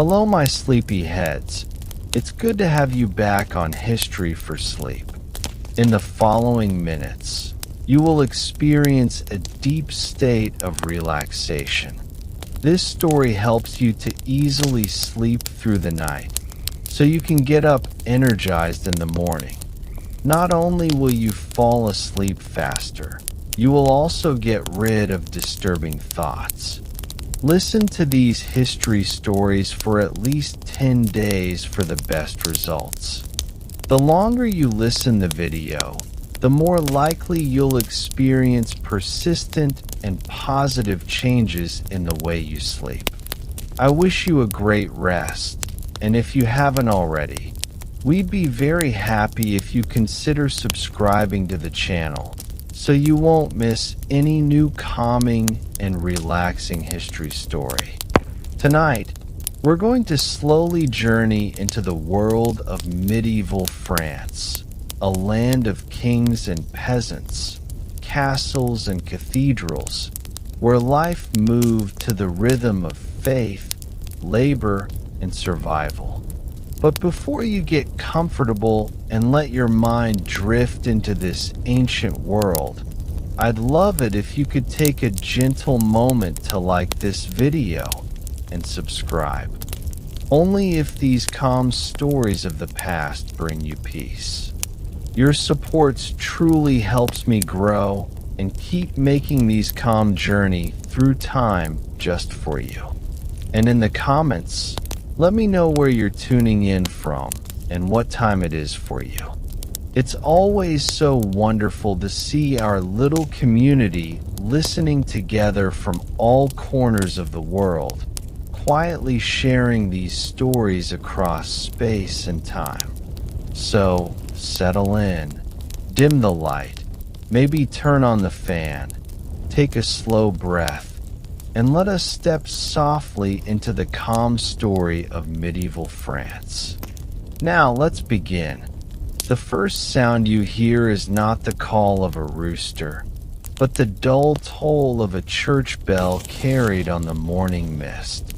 Hello, my sleepy heads. It's good to have you back on History for Sleep. In the following minutes, you will experience a deep state of relaxation. This story helps you to easily sleep through the night, so you can get up energized in the morning. Not only will you fall asleep faster, you will also get rid of disturbing thoughts. Listen to these history stories for at least 10 days for the best results. The longer you listen to the video, the more likely you'll experience persistent and positive changes in the way you sleep. I wish you a great rest, and if you haven't already, we'd be very happy if you consider subscribing to the channel so you won't miss any new calming and relaxing history story. Tonight, we're going to slowly journey into the world of medieval France, a land of kings and peasants, castles and cathedrals, where life moved to the rhythm of faith, labor, and survival. But before you get comfortable and let your mind drift into this ancient world, I'd love it if you could take a gentle moment to like this video and subscribe. Only if these calm stories of the past bring you peace. Your support truly helps me grow and keep making these calm journey through time just for you. And in the comments, let me know where you're tuning in from and what time it is for you. It's always so wonderful to see our little community listening together from all corners of the world, quietly sharing these stories across space and time. So, settle in, dim the light, maybe turn on the fan, take a slow breath, and let us step softly into the calm story of medieval France. Now, let's begin. The first sound you hear is not the call of a rooster, but the dull toll of a church bell carried on the morning mist.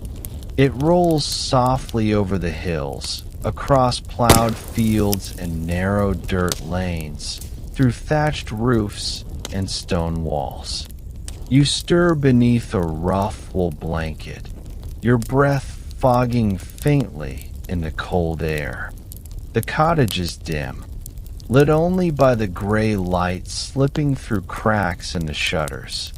It rolls softly over the hills, across plowed fields and narrow dirt lanes, through thatched roofs and stone walls. You stir beneath a rough wool blanket, your breath fogging faintly in the cold air. The cottage is dim, lit only by the gray light slipping through cracks in the shutters.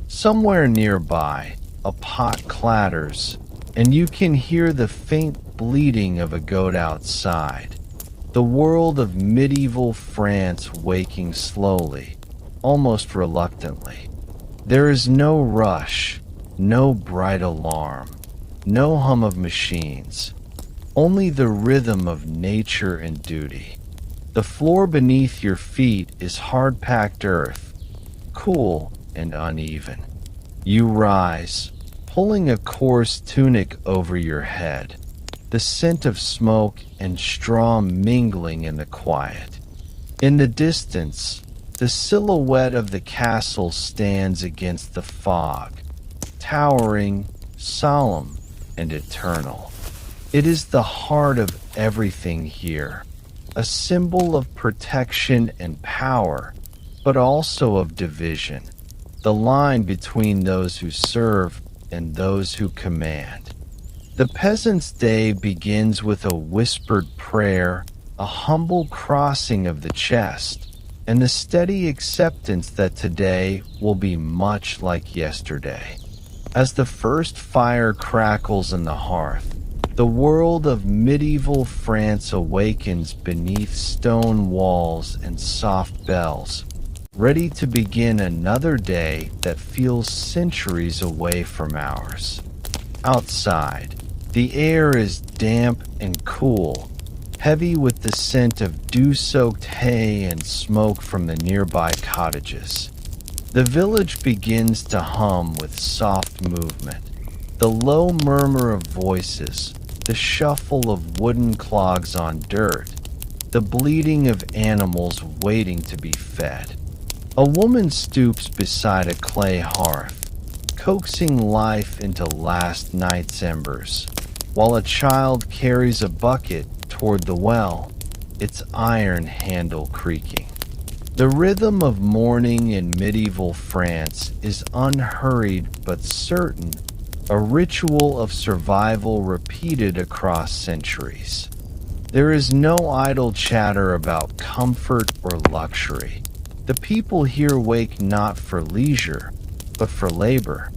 Somewhere nearby, a pot clatters, and you can hear the faint bleating of a goat outside. The world of medieval France waking slowly, almost reluctantly. There is no rush, no bright alarm, no hum of machines, only the rhythm of nature and duty. The floor beneath your feet is hard-packed earth, cool and uneven. You rise, pulling a coarse tunic over your head, the scent of smoke and straw mingling in the quiet. In the distance, the silhouette of the castle stands against the fog, towering, solemn, and eternal. It is the heart of everything here, a symbol of protection and power, but also of division, the line between those who serve and those who command. The peasant's day begins with a whispered prayer, a humble crossing of the chest, and the steady acceptance that today will be much like yesterday. As the first fire crackles in the hearth, the world of medieval France awakens beneath stone walls and soft bells, ready to begin another day that feels centuries away from ours. Outside, the air is damp and cool, heavy with the scent of dew-soaked hay and smoke from the nearby cottages. The village begins to hum with soft movement, the low murmur of voices, the shuffle of wooden clogs on dirt, the bleating of animals waiting to be fed. A woman stoops beside a clay hearth, coaxing life into last night's embers. while a child carries a bucket toward the well, its iron handle creaking. The rhythm of morning in medieval France is unhurried but certain, a ritual of survival repeated across centuries. There is no idle chatter about comfort or luxury. The people here wake not for leisure, but for labor.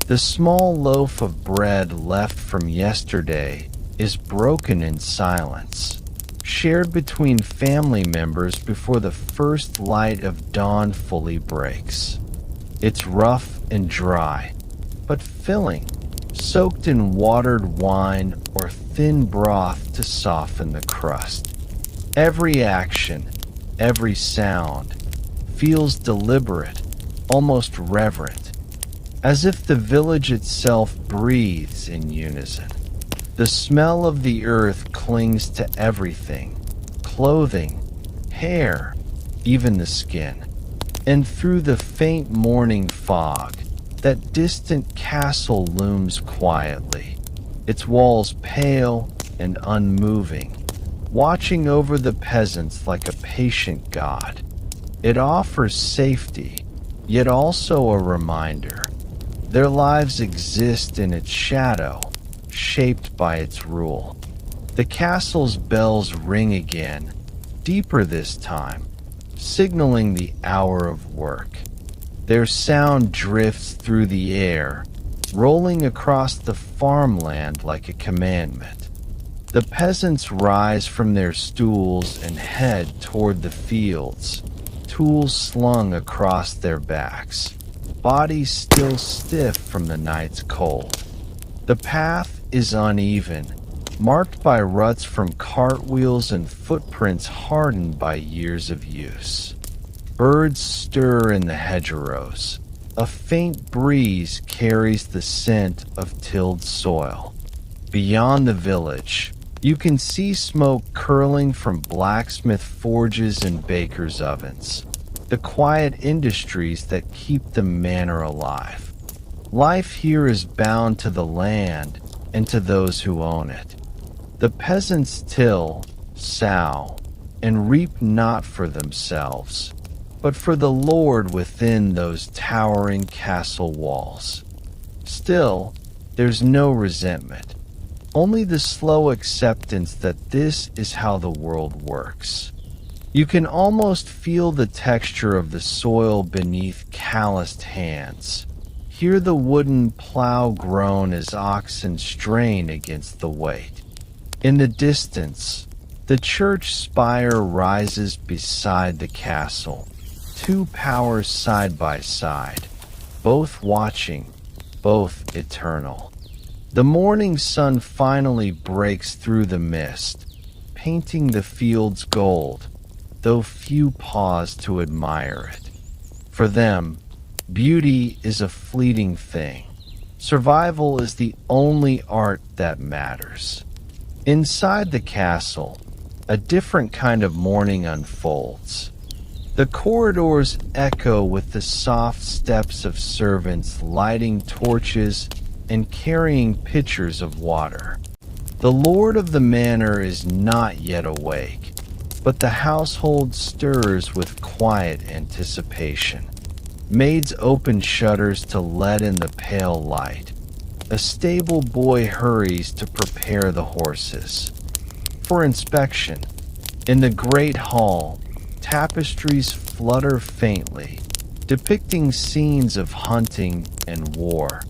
The small loaf of bread left from yesterday is broken in silence, shared between family members before the first light of dawn fully breaks. It's rough and dry, but filling, soaked in watered wine or thin broth to soften the crust. Every action, every sound, feels deliberate, almost reverent, as if the village itself breathes in unison. The smell of the earth clings to everything, clothing, hair, even the skin. And through the faint morning fog, that distant castle looms quietly, its walls pale and unmoving, watching over the peasants like a patient god. It offers safety, yet also a reminder. Their lives exist in its shadow, shaped by its rule. The castle's bells ring again, deeper this time, signaling the hour of work. Their sound drifts through the air, rolling across the farmland like a commandment. The peasants rise from their stools and head toward the fields, tools slung across their backs, bodies still stiff from the night's cold. The path is uneven, marked by ruts from cartwheels and footprints hardened by years of use. Birds stir in the hedgerows. A faint breeze carries the scent of tilled soil. Beyond the village, you can see smoke curling from blacksmith forges and bakers' ovens, the quiet industries that keep the manor alive. Life here is bound to the land and to those who own it. The peasants till, sow, and reap not for themselves, but for the Lord within those towering castle walls. Still, there's no resentment, only the slow acceptance that this is how the world works. You can almost feel the texture of the soil beneath calloused hands. Hear the wooden plow groan as oxen strain against the weight. In the distance, the church spire rises beside the castle, two powers side by side, both watching, both eternal. The morning sun finally breaks through the mist, painting the fields gold, though few pause to admire it. For them, beauty is a fleeting thing. Survival is the only art that matters. Inside the castle, a different kind of morning unfolds. The corridors echo with the soft steps of servants lighting torches and carrying pitchers of water. The lord of the manor is not yet awake, but the household stirs with quiet anticipation. Maids open shutters to let in the pale light. A stable boy hurries to prepare the horses. For inspection, in the great hall, tapestries flutter faintly, depicting scenes of hunting and war,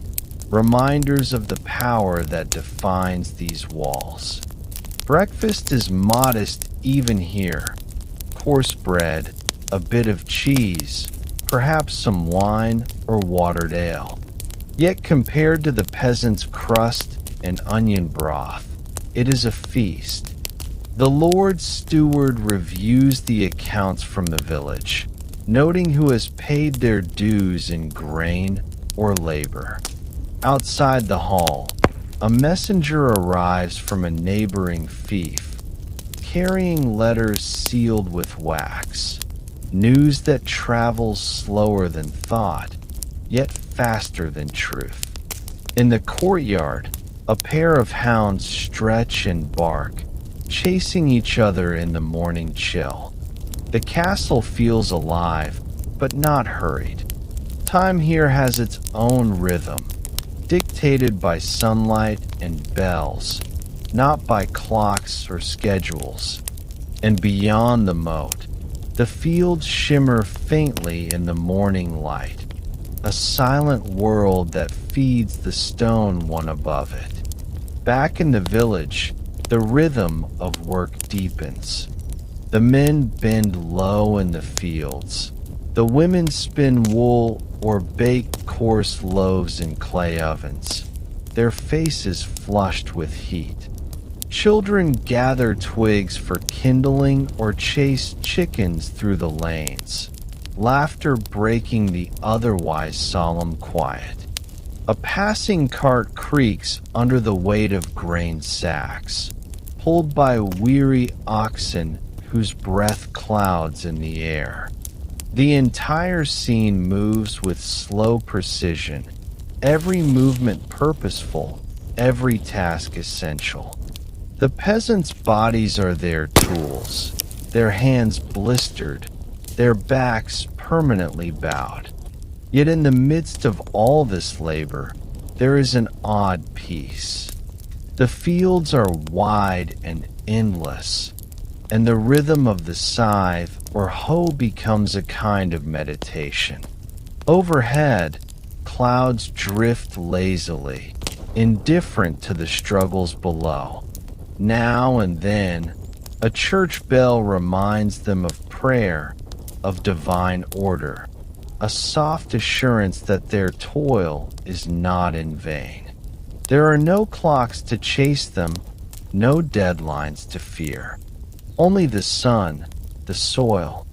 reminders of the power that defines these walls. Breakfast is modest even here. Coarse bread, a bit of cheese, perhaps some wine or watered ale. Yet compared to the peasant's crust and onion broth, it is a feast. The Lord Steward reviews the accounts from the village, noting who has paid their dues in grain or labor. Outside the hall, a messenger arrives from a neighboring fief, carrying letters sealed with wax, news that travels slower than thought, yet faster than truth. In the courtyard, A pair of hounds stretch and bark, chasing each other in the morning chill. The castle feels alive, but not hurried. Time here has its own rhythm, dictated by sunlight and bells, not by clocks or schedules. And beyond the moat, the fields shimmer faintly in the morning light, a silent world that feeds the stone one above it. Back in the village, the rhythm of work deepens. The men bend low in the fields. The women spin wool or bake coarse loaves in clay ovens, their faces flushed with heat. Children gather twigs for kindling or chase chickens through the lanes, laughter breaking the otherwise solemn quiet. A passing cart creaks under the weight of grain sacks, pulled by weary oxen whose breath clouds in the air. The entire scene moves with slow precision, every movement purposeful, every task essential. The peasants' bodies are their tools, their hands blistered, their backs permanently bowed. Yet in the midst of all this labor, there is an odd peace. The fields are wide and endless, and the rhythm of the scythe or hoe becomes a kind of meditation. Overhead, clouds drift lazily, indifferent to the struggles below. Now and then, a church bell reminds them of prayer, of divine order, a soft assurance that their toil is not in vain. There are no clocks to chase them, no deadlines to fear. Only the sun, the soil,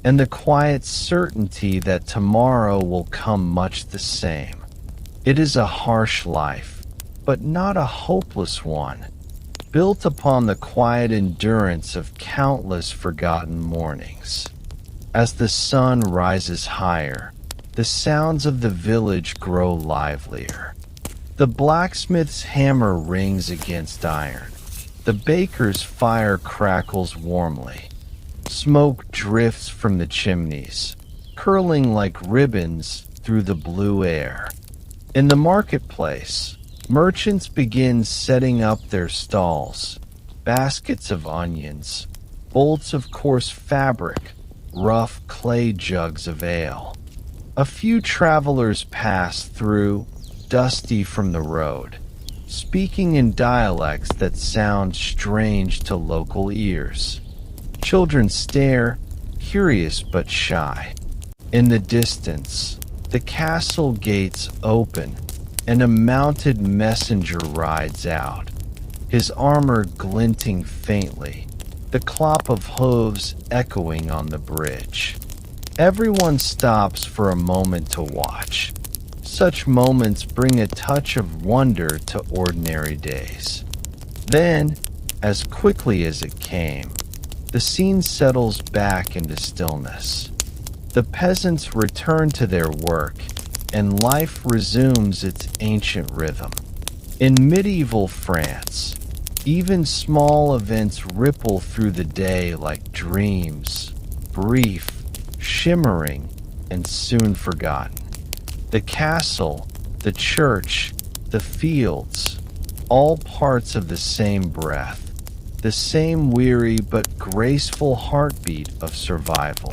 and the quiet certainty that tomorrow will come much the same. It is a harsh life, but not a hopeless one, built upon the quiet endurance of countless forgotten mornings. As the sun rises higher, the sounds of the village grow livelier. The blacksmith's hammer rings against iron. The baker's fire crackles warmly. Smoke drifts from the chimneys, curling like ribbons through the blue air. In the marketplace, merchants begin setting up their stalls, baskets of onions, bolts of coarse fabric, rough clay jugs of ale. A few travelers pass through, dusty from the road, speaking in dialects that sound strange to local ears. Children stare, curious but shy. In the distance, the castle gates open, and a mounted messenger rides out, his armor glinting faintly, the clop of hooves echoing on the bridge. Everyone stops for a moment to watch. Such moments bring a touch of wonder to ordinary days. Then, as quickly as it came, the scene settles back into stillness. The peasants return to their work, and life resumes its ancient rhythm. In medieval France, even small events ripple through the day like dreams, brief, shimmering, and soon forgotten. The castle, the church, the fields, all parts of the same breath, the same weary but graceful heartbeat of survival.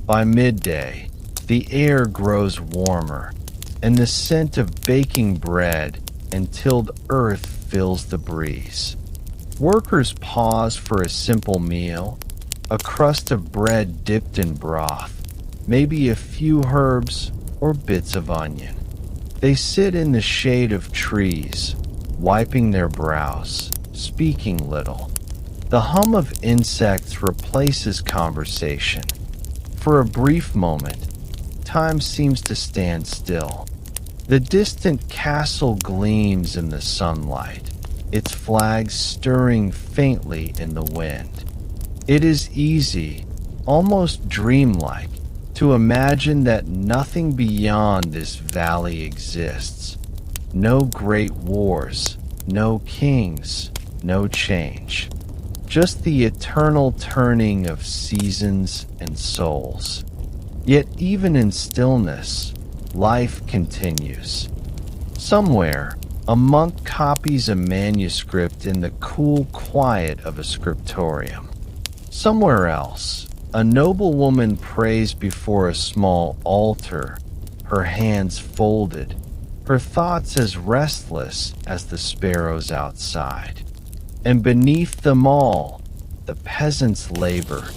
By midday, the air grows warmer, and the scent of baking bread and tilled earth fills the breeze. Workers pause for a simple meal, a crust of bread dipped in broth, maybe a few herbs or bits of onion. They sit in the shade of trees, wiping their brows, speaking little. The hum of insects replaces conversation. For a brief moment, time seems to stand still. The distant castle gleams in the sunlight, its flags stirring faintly in the wind. It is easy, almost dreamlike, to imagine that nothing beyond this valley exists. No great wars, no kings, no change. Just the eternal turning of seasons and souls. Yet even in stillness, life continues. Somewhere, a monk copies a manuscript in the cool quiet of a scriptorium. Somewhere else, a noblewoman prays before a small altar, her hands folded, her thoughts as restless as the sparrows outside. And beneath them all, the peasants labor,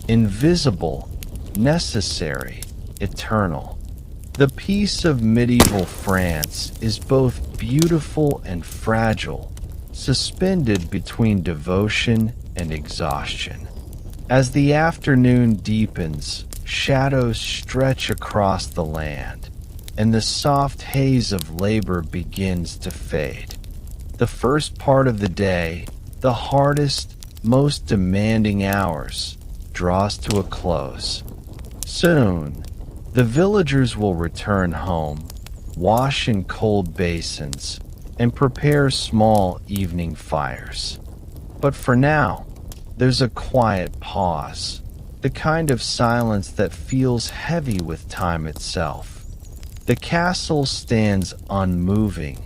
invisible, necessary, eternal. The peace of medieval France is both beautiful and fragile, suspended between devotion and exhaustion. As the afternoon deepens, shadows stretch across the land, and the soft haze of labor begins to fade. The first part of the day, the hardest, most demanding hours, draws to a close. Soon, the villagers will return home, wash in cold basins, and prepare small evening fires. But for now, there's a quiet pause, the kind of silence that feels heavy with time itself. The castle stands unmoving,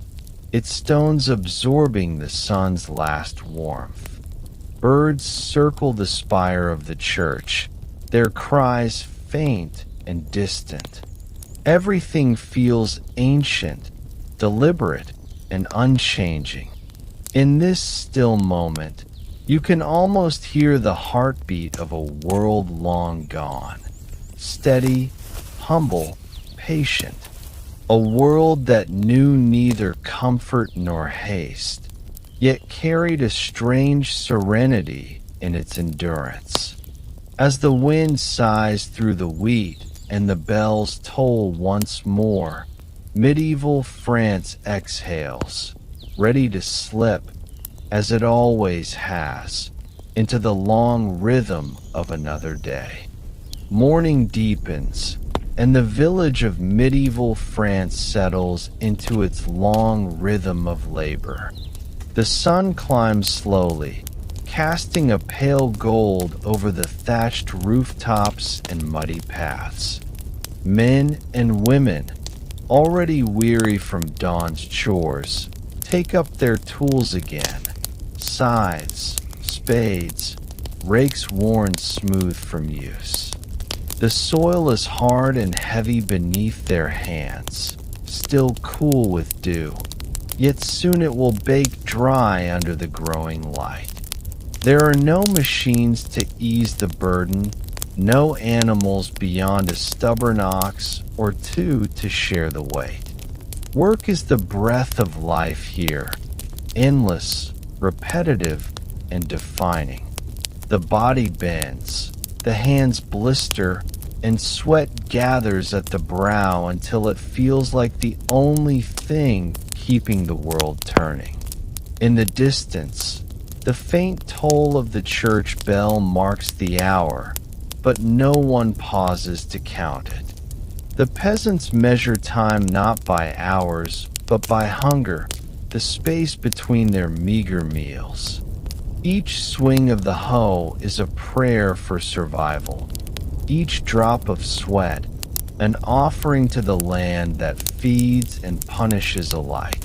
its stones absorbing the sun's last warmth. Birds circle the spire of the church, their cries faint and distant. Everything feels ancient, deliberate, and unchanging. In this still moment, you can almost hear the heartbeat of a world long gone. Steady, humble, patient. A world that knew neither comfort nor haste, yet carried a strange serenity in its endurance. As the wind sighs through the wheat and the bells toll once more, medieval France exhales, ready to slip, as it always has, into the long rhythm of another day. Morning deepens, and the village of medieval France settles into its long rhythm of labor. The sun climbs slowly, casting a pale gold over the thatched rooftops and muddy paths. Men and women, already weary from dawn's chores, take up their tools again. Scythes, spades, rakes worn smooth from use. The soil is hard and heavy beneath their hands, still cool with dew, yet soon it will bake dry under the growing light. There are no machines to ease the burden, no animals beyond a stubborn ox or two to share the weight. Work is the breath of life here, endless, repetitive, and defining. The body bends, the hands blister, and sweat gathers at the brow until it feels like the only thing keeping the world turning. In the distance, the faint toll of the church bell marks the hour, but no one pauses to count it. The peasants measure time not by hours, but by hunger, the space between their meager meals. Each swing of the hoe is a prayer for survival. Each drop of sweat, an offering to the land that feeds and punishes alike.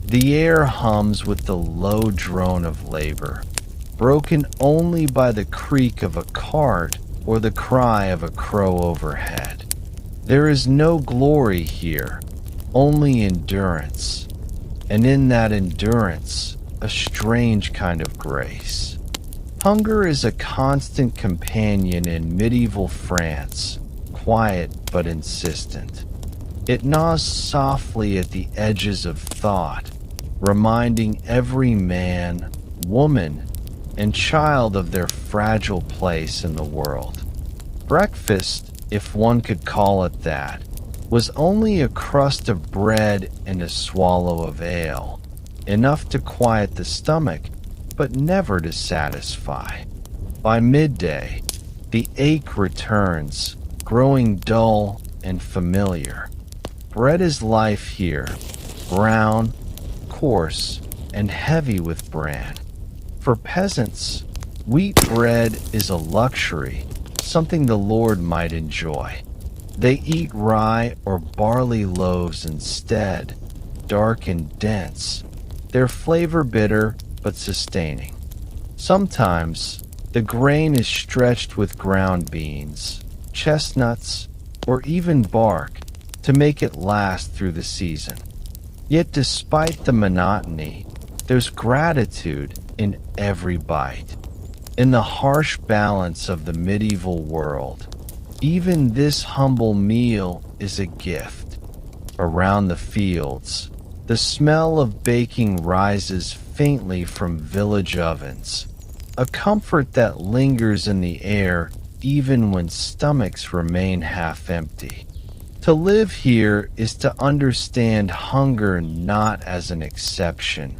The air hums with the low drone of labor, broken only by the creak of a cart or the cry of a crow overhead. There is no glory here, only endurance, and in that endurance, a strange kind of grace. Hunger is a constant companion in medieval France, quiet but insistent. It gnaws softly at the edges of thought, reminding every man, woman, and child of their fragile place in the world. Breakfast, if one could call it that, was only a crust of bread and a swallow of ale, enough to quiet the stomach, but never to satisfy. By midday, the ache returns, growing dull and familiar. Bread is life here, brown, coarse, and heavy with bran. For peasants, wheat bread is a luxury, something the Lord might enjoy. They eat rye or barley loaves instead, dark and dense, their flavor bitter but sustaining. Sometimes, the grain is stretched with ground beans, chestnuts, or even bark to make it last through the season. Yet despite the monotony, there's gratitude in every bite. In the harsh balance of the medieval world, even this humble meal is a gift. Around the fields, the smell of baking rises faintly from village ovens, a comfort that lingers in the air even when stomachs remain half empty. To live here is to understand hunger not as an exception,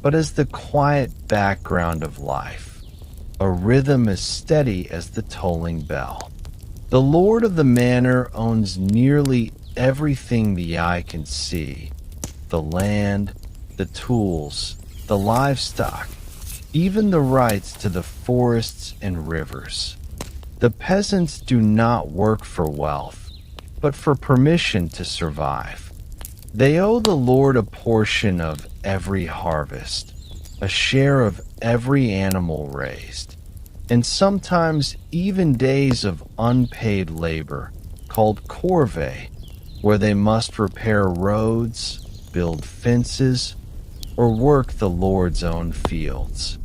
but as the quiet background of life, a rhythm as steady as the tolling bell. The lord of the manor owns nearly everything the eye can see: the land, the tools, the livestock, even the rights to the forests and rivers. The peasants do not work for wealth, but for permission to survive. They owe the Lord a portion of every harvest, a share of every animal raised, and sometimes even days of unpaid labor, called corvée, where they must repair roads, build fences, or work the Lord's own fields.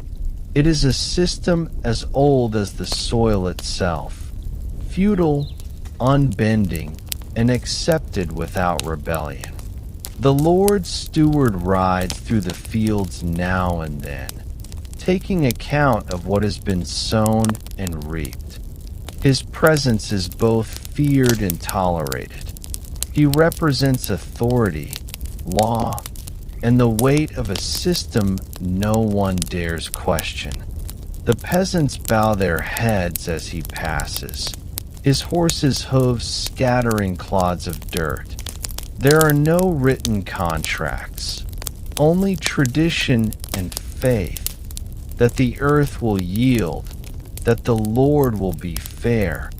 It is a system as old as the soil itself, feudal, unbending, and accepted without rebellion. The Lord's steward rides through the fields now and then, taking account of what has been sown and reaped. His presence is both feared and tolerated. He represents authority, law, and the weight of a system no one dares question. The peasants bow their heads as he passes, his horse's hooves scattering clods of dirt. There are no written contracts, only tradition and faith that the earth will yield, that the Lord will be fair,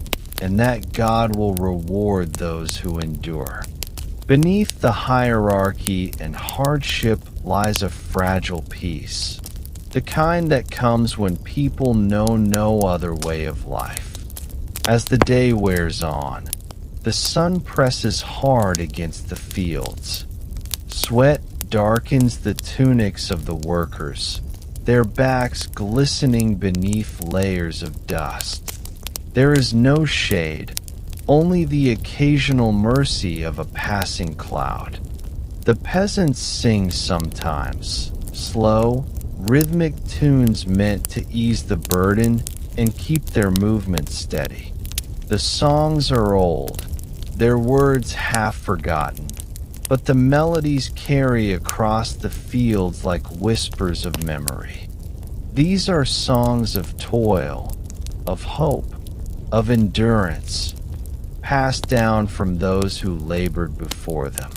and that God will reward those who endure. Beneath the hierarchy and hardship lies a fragile peace, the kind that comes when people know no other way of life. As the day wears on, the sun presses hard against the fields. Sweat darkens the tunics of the workers, their backs glistening beneath layers of dust. There is no shade, only the occasional mercy of a passing cloud. The peasants sing sometimes, slow, rhythmic tunes meant to ease the burden and keep their movement steady. The songs are old, their words half forgotten, but the melodies carry across the fields like whispers of memory. These are songs of toil, of hope, of endurance, passed down from those who labored before them.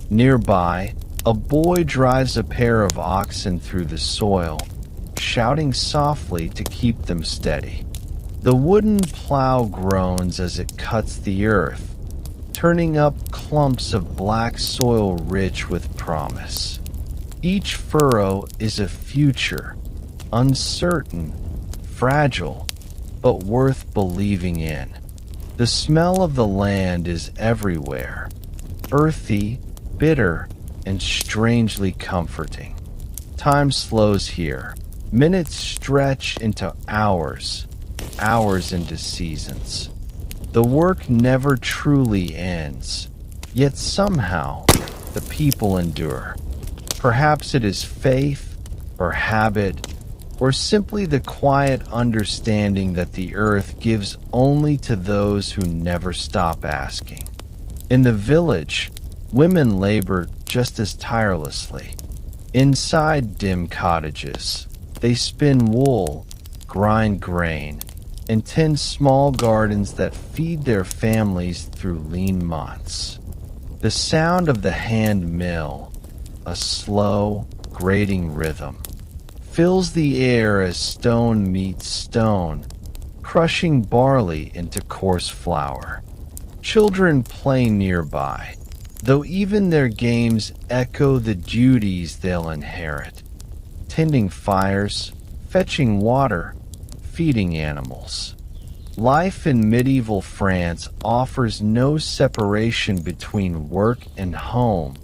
Nearby, a boy drives a pair of oxen through the soil, shouting softly to keep them steady. The wooden plow groans as it cuts the earth, turning up clumps of black soil rich with promise. Each furrow is a future, uncertain, fragile, but worth believing in. The smell of the land is everywhere, earthy, bitter, and strangely comforting. Time slows here. Minutes stretch into hours, hours into seasons. The work never truly ends, yet somehow the people endure. Perhaps it is faith, or habit, or simply the quiet understanding that the earth gives only to those who never stop asking. In the village, women labor just as tirelessly. Inside dim cottages, they spin wool, grind grain, and tend small gardens that feed their families through lean months. The sound of the hand mill, a slow, grating rhythm, fills the air as stone meets stone, crushing barley into coarse flour. Children play nearby, though even their games echo the duties they'll inherit: tending fires, fetching water, feeding animals. Life in medieval France offers no separation between work and home,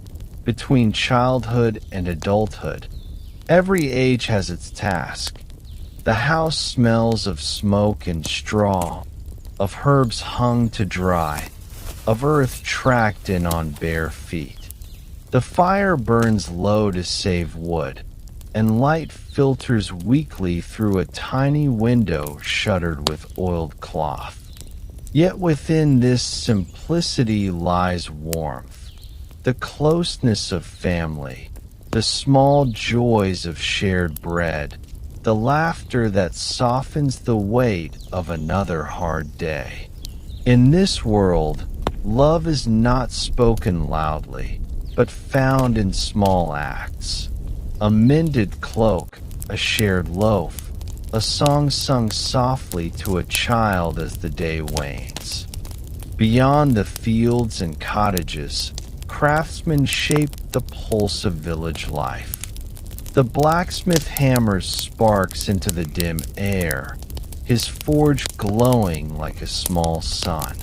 between childhood and adulthood. Every age has its task. The house smells of smoke and straw, of herbs hung to dry, of earth tracked in on bare feet. The fire burns low to save wood, and light filters weakly through a tiny window shuttered with oiled cloth. Yet within this simplicity lies warmth, the closeness of family, the small joys of shared bread, the laughter that softens the weight of another hard day. In this world, love is not spoken loudly, but found in small acts. A mended cloak, a shared loaf, a song sung softly to a child as the day wanes. Beyond the fields and cottages, craftsmen shaped the pulse of village life. The blacksmith hammers sparks into the dim air, his forge glowing like a small sun.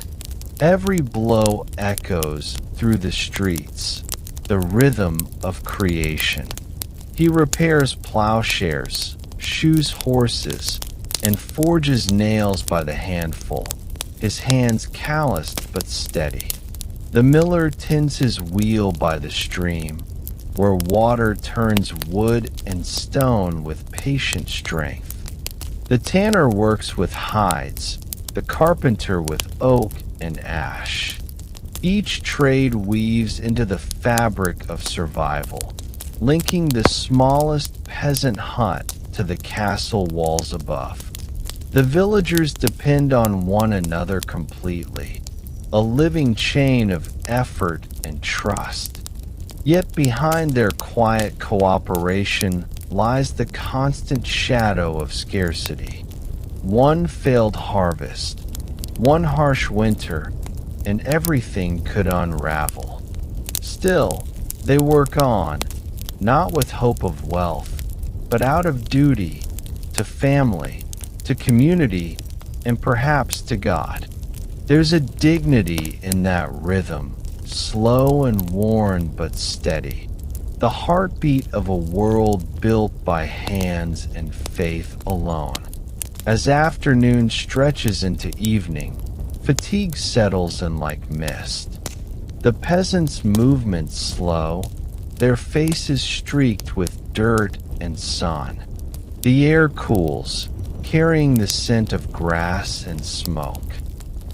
Every blow echoes through the streets, the rhythm of creation. He repairs plowshares, shoes horses, and forges nails by the handful, his hands calloused but steady. The miller tends his wheel by the stream, where water turns wood and stone with patient strength. The tanner works with hides, the carpenter with oak and ash. Each trade weaves into the fabric of survival, linking the smallest peasant hut to the castle walls above. The villagers depend on one another completely, a living chain of effort and trust. Yet behind their quiet cooperation lies the constant shadow of scarcity. One failed harvest, one harsh winter, and everything could unravel. Still, they work on, not with hope of wealth, but out of duty to family, to community, and perhaps to God. There's a dignity in that rhythm, slow and worn but steady, the heartbeat of a world built by hands and faith alone. As afternoon stretches into evening, fatigue settles in like mist. The peasants' movements slow, their faces streaked with dirt and sun. The air cools, carrying the scent of grass and smoke.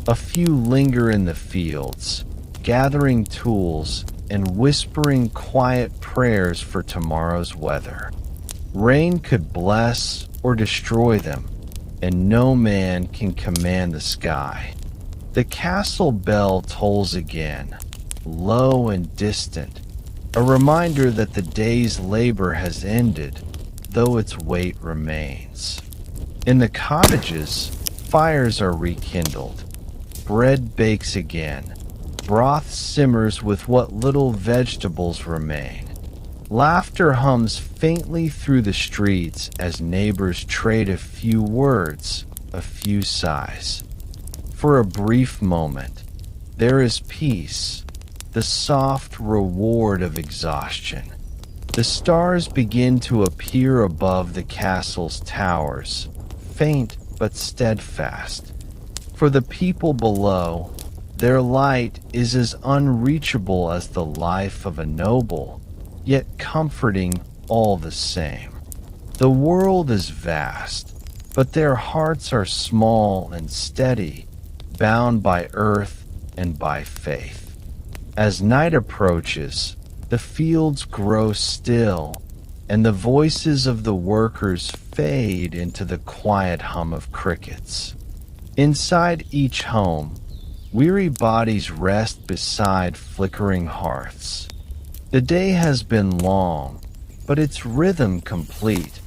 A few linger in the fields, gathering tools and whispering quiet prayers for tomorrow's weather. Rain could bless or destroy them, and no man can command the sky. The castle bell tolls again, low and distant, a reminder that the day's labor has ended, though its weight remains. In the cottages, fires are rekindled. Bread bakes again. Broth simmers with what little vegetables remain. Laughter hums faintly through the streets as neighbors trade a few words, a few sighs. For a brief moment, there is peace, the soft reward of exhaustion. The stars begin to appear above the castle's towers, faint but steadfast. For the people below, their light is as unreachable as the life of a noble, yet comforting all the same. The world is vast, but their hearts are small and steady, bound by earth and by faith. As night approaches, the fields grow still, and the voices of the workers fade into the quiet hum of crickets. Inside each home, weary bodies rest beside flickering hearths. The day has been long, but its rhythm complete,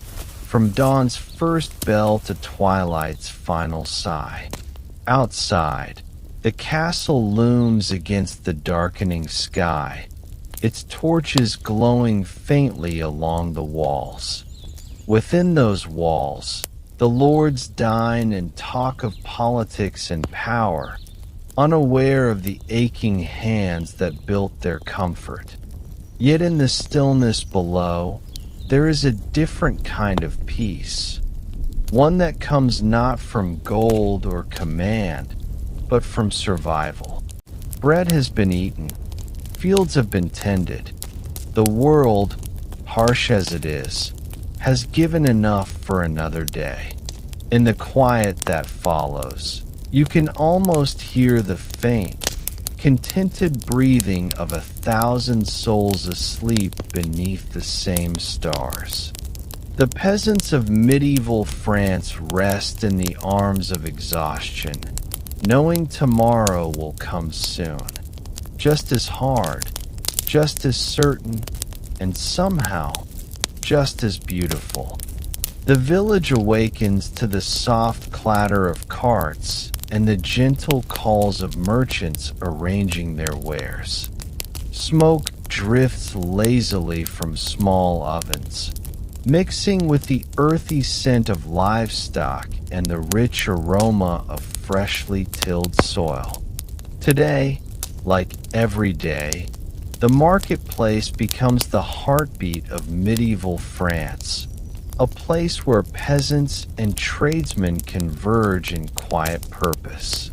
from dawn's first bell to twilight's final sigh. Outside, the castle looms against the darkening sky, its torches glowing faintly along the walls. Within those walls, the lords dine and talk of politics and power, unaware of the aching hands that built their comfort. Yet in the stillness below, there is a different kind of peace, one that comes not from gold or command, but from survival. Bread has been eaten, fields have been tended. The world, harsh as it is, has given enough for another day. In the quiet that follows, you can almost hear the faint, contented breathing of 1,000 souls asleep beneath the same stars. The peasants of medieval France rest in the arms of exhaustion, knowing tomorrow will come soon, just as hard, just as certain, and somehow just as beautiful. The village awakens to the soft clatter of carts and the gentle calls of merchants arranging their wares. Smoke drifts lazily from small ovens, mixing with the earthy scent of livestock and the rich aroma of freshly tilled soil. Today, like every day, the marketplace becomes the heartbeat of medieval France, a place where peasants and tradesmen converge in quiet purpose.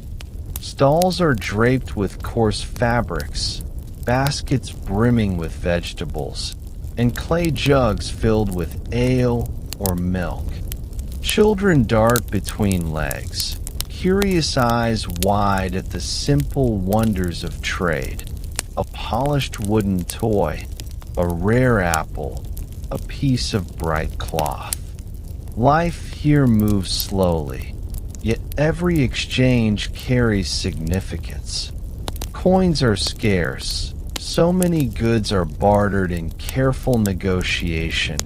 Stalls are draped with coarse fabrics, baskets brimming with vegetables, and clay jugs filled with ale or milk. Children dart between legs, curious eyes wide at the simple wonders of trade. A polished wooden toy, a rare apple, a piece of bright cloth. Life here moves slowly, yet every exchange carries significance. Coins are scarce, so many goods are bartered in careful negotiation,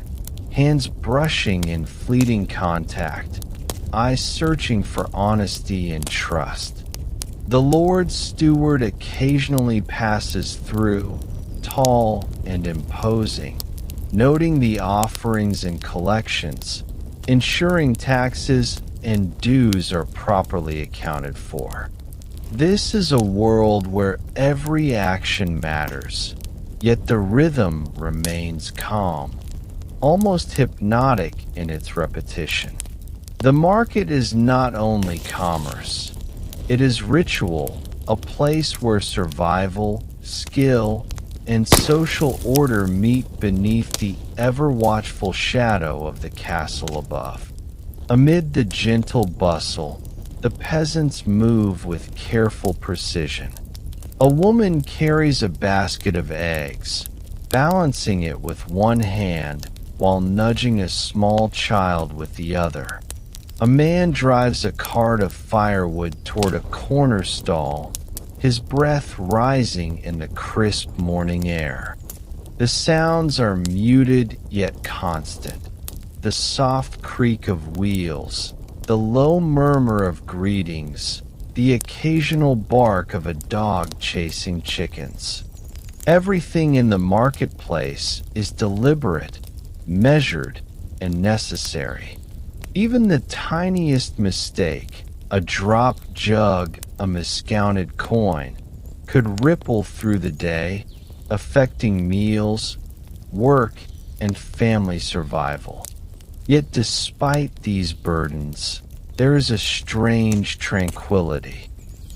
hands brushing in fleeting contact, eyes searching for honesty and trust. The Lord's steward occasionally passes through, tall and imposing, noting the offerings and collections, ensuring taxes and dues are properly accounted for. This is a world where every action matters, yet the rhythm remains calm, almost hypnotic in its repetition. The market is not only commerce, it is ritual, a place where survival, skill, and social order meet beneath the ever-watchful shadow of the castle above. Amid the gentle bustle, the peasants move with careful precision. A woman carries a basket of eggs, balancing it with one hand while nudging a small child with the other. A man drives a cart of firewood toward a corner stall, his breath rising in the crisp morning air. The sounds are muted yet constant. The soft creak of wheels, the low murmur of greetings, the occasional bark of a dog chasing chickens. Everything in the marketplace is deliberate, measured, and necessary. Even the tiniest mistake, a dropped jug, a miscounted coin, could ripple through the day, affecting meals, work, and family survival. Yet despite these burdens, there is a strange tranquility.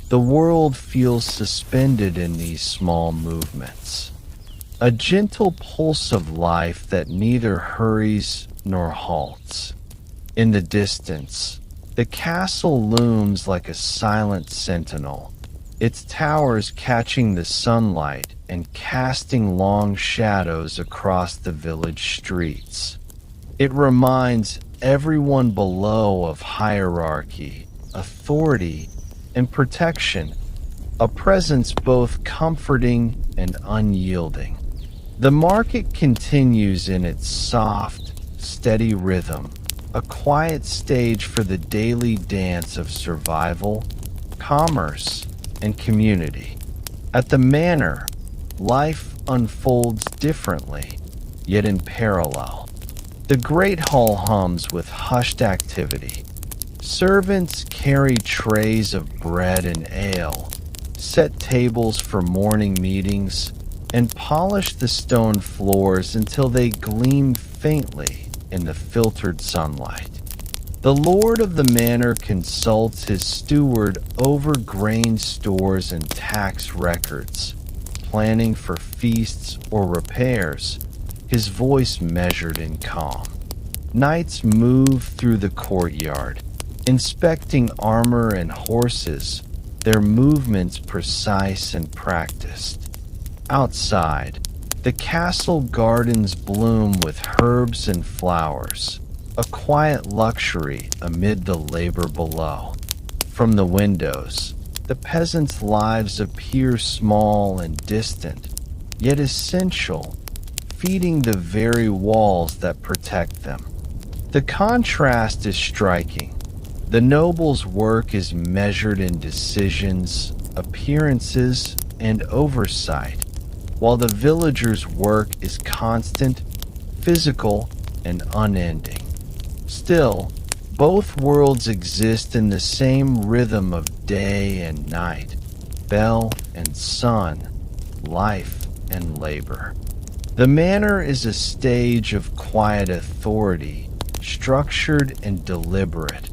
The world feels suspended in these small movements. A gentle pulse of life that neither hurries nor halts. In the distance, the castle looms like a silent sentinel, its towers catching the sunlight and casting long shadows across the village streets. It reminds everyone below of hierarchy, authority, and protection, a presence both comforting and unyielding. The market continues in its soft, steady rhythm, a quiet stage for the daily dance of survival, commerce, and community. At the Manor, life unfolds differently, yet in parallel. The great hall hums with hushed activity. Servants carry trays of bread and ale, set tables for morning meetings, and polish the stone floors until they gleam faintly in the filtered sunlight. The lord of the manor consults his steward over grain stores and tax records, planning for feasts or repairs, his voice measured and calm. Knights move through the courtyard, inspecting armor and horses, their movements precise and practiced. Outside, the castle gardens bloom with herbs and flowers, a quiet luxury amid the labor below. From the windows, the peasants' lives appear small and distant, yet essential, feeding the very walls that protect them. The contrast is striking. The noble's work is measured in decisions, appearances, and oversight, while the villager's work is constant, physical, and unending. Still, both worlds exist in the same rhythm of day and night, bell and sun, life and labor. The manor is a stage of quiet authority, structured and deliberate,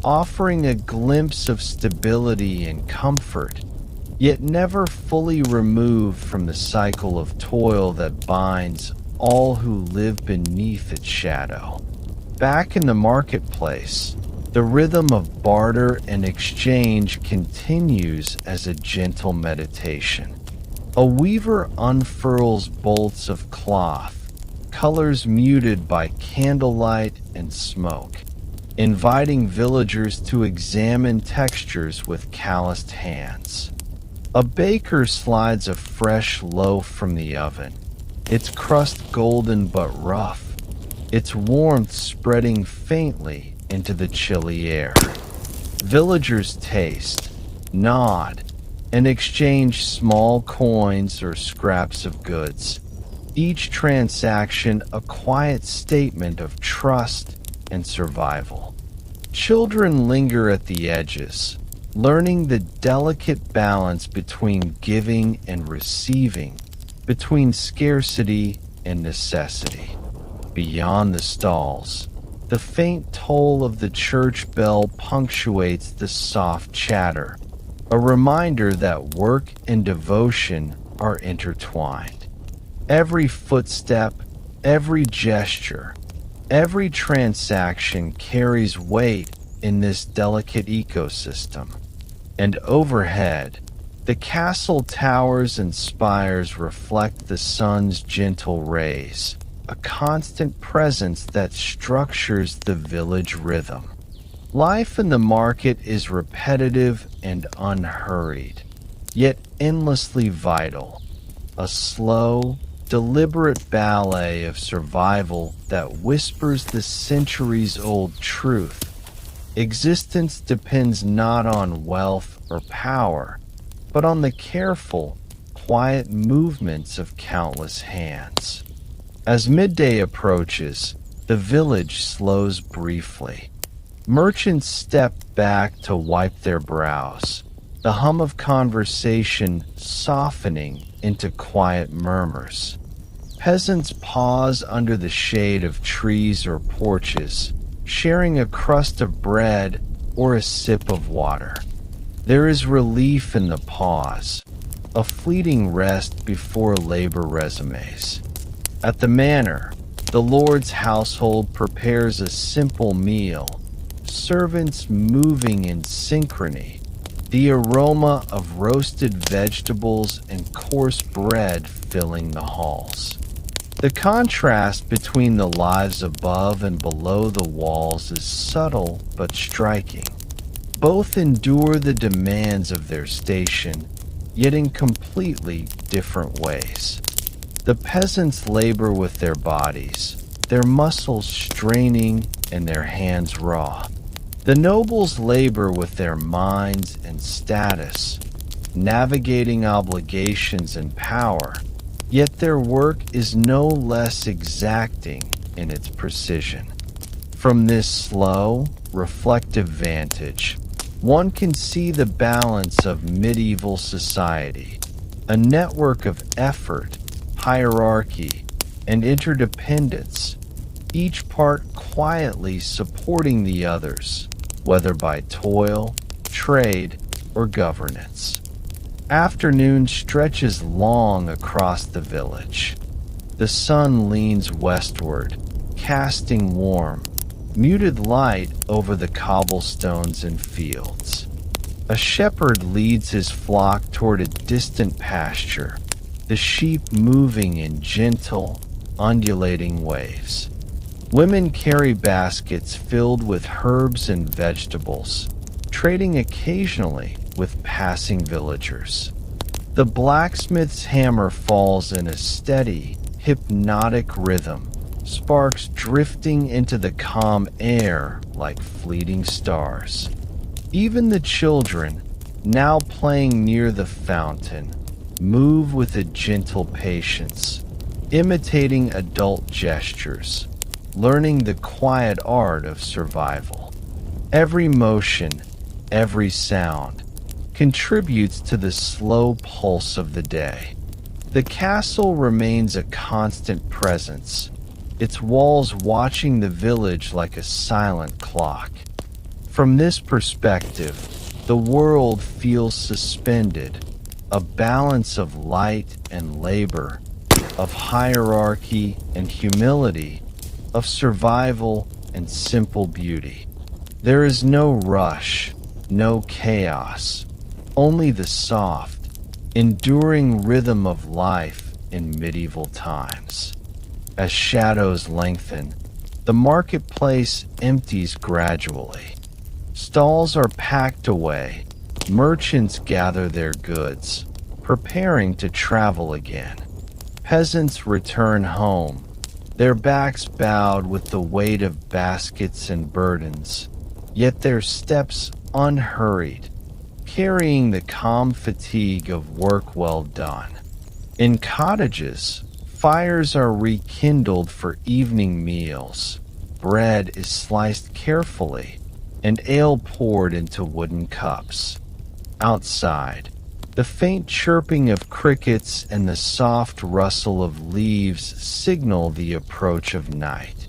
offering a glimpse of stability and comfort, yet never fully removed from the cycle of toil that binds all who live beneath its shadow. Back in the marketplace, the rhythm of barter and exchange continues as a gentle meditation. A weaver unfurls bolts of cloth, colors muted by candlelight and smoke, inviting villagers to examine textures with calloused hands. A baker slides a fresh loaf from the oven, its crust golden but rough, its warmth spreading faintly into the chilly air. Villagers taste, nod, and exchange small coins or scraps of goods, each transaction a quiet statement of trust and survival. Children linger at the edges, learning the delicate balance between giving and receiving, between scarcity and necessity. Beyond the stalls, the faint toll of the church bell punctuates the soft chatter, a reminder that work and devotion are intertwined. Every footstep, every gesture, every transaction carries weight in this delicate ecosystem. And overhead, the castle towers and spires reflect the sun's gentle rays, a constant presence that structures the village rhythm. Life in the market is repetitive and unhurried, yet endlessly vital, a slow, deliberate ballet of survival that whispers the centuries-old truth. Existence depends not on wealth or power, but on the careful, quiet movements of countless hands. As midday approaches, the village slows briefly. Merchants step back to wipe their brows, the hum of conversation softening into quiet murmurs. Peasants pause under the shade of trees or porches, sharing a crust of bread or a sip of water. There is relief in the pause, a fleeting rest before labor resumes. At the manor, the lord's household prepares a simple meal, servants moving in synchrony, the aroma of roasted vegetables and coarse bread filling the halls. The contrast between the lives above and below the walls is subtle but striking. Both endure the demands of their station, yet in completely different ways. The peasants labor with their bodies, their muscles straining and their hands raw. The nobles labor with their minds and status, navigating obligations and power, yet their work is no less exacting in its precision. From this slow, reflective vantage, one can see the balance of medieval society, a network of effort, hierarchy, and interdependence, each part quietly supporting the others, whether by toil, trade, or governance. Afternoon stretches long across the village. The sun leans westward, casting warm, muted light over the cobblestones and fields. A shepherd leads his flock toward a distant pasture, the sheep moving in gentle, undulating waves. Women carry baskets filled with herbs and vegetables, trading occasionally with passing villagers. The blacksmith's hammer falls in a steady, hypnotic rhythm, sparks drifting into the calm air like fleeting stars. Even the children, now playing near the fountain, move with a gentle patience, imitating adult gestures, learning the quiet art of survival. Every motion, every sound, contributes to the slow pulse of the day. The castle remains a constant presence, its walls watching the village like a silent clock. From this perspective, the world feels suspended, a balance of light and labor, of hierarchy and humility, of survival and simple beauty. There is no rush, no chaos, only the soft, enduring rhythm of life in medieval times. As shadows lengthen, the marketplace empties gradually. Stalls are packed away, merchants gather their goods, preparing to travel again. Peasants return home, their backs bowed with the weight of baskets and burdens, yet their steps unhurried, carrying the calm fatigue of work well done. In cottages, fires are rekindled for evening meals, bread is sliced carefully, and ale poured into wooden cups. Outside, the faint chirping of crickets and the soft rustle of leaves signal the approach of night.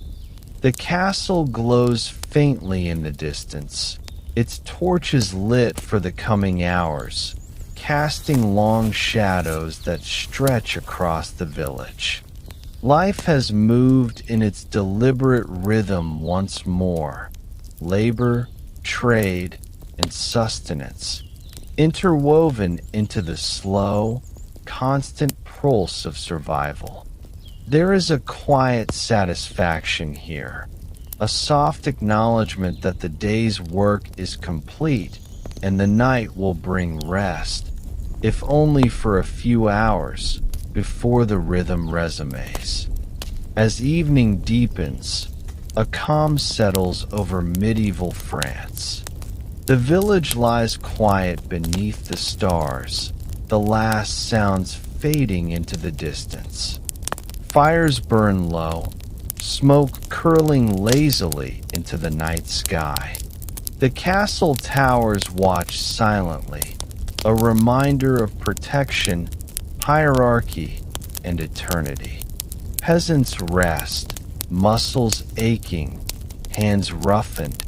The castle glows faintly in the distance, its torches lit for the coming hours, casting long shadows that stretch across the village. Life has moved in its deliberate rhythm once more. Labor, trade, and sustenance, interwoven into the slow, constant pulse of survival. There is a quiet satisfaction here, a soft acknowledgement that the day's work is complete and the night will bring rest, if only for a few hours before the rhythm resumes. As evening deepens, a calm settles over medieval France. The village lies quiet beneath the stars, the last sounds fading into the distance. Fires burn low, smoke curling lazily into the night sky. The castle towers watch silently, a reminder of protection, hierarchy, and eternity. Peasants rest, muscles aching, hands roughened,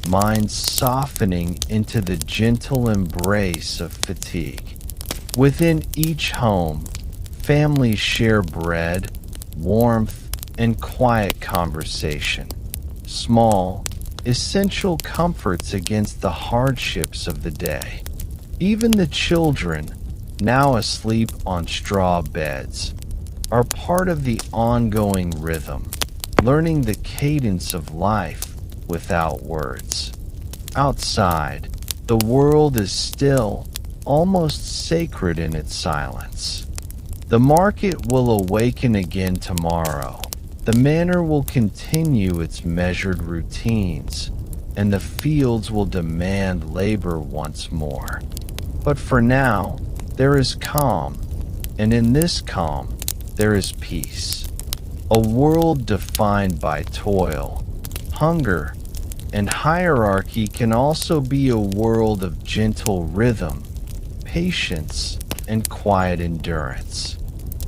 minds softening into the gentle embrace of fatigue. Within each home, families share bread, warmth, and quiet conversation. Small, essential comforts against the hardships of the day. Even the children, now asleep on straw beds, are part of the ongoing rhythm, learning the cadence of life without words. Outside, the world is still, almost sacred in its silence. The market will awaken again tomorrow. The manor will continue its measured routines, and the fields will demand labor once more. But for now, there is calm, and in this calm, there is peace. A world defined by toil, hunger, and hierarchy can also be a world of gentle rhythm, patience, and quiet endurance.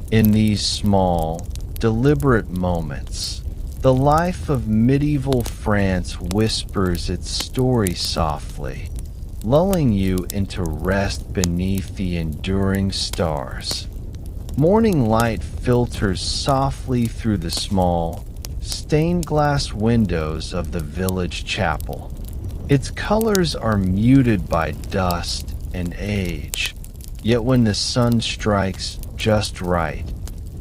In these small, deliberate moments, the life of medieval France whispers its story softly, lulling you into rest beneath the enduring stars. Morning light filters softly through the small, stained glass windows of the village chapel. Its colors are muted by dust and age, yet when the sun strikes just right,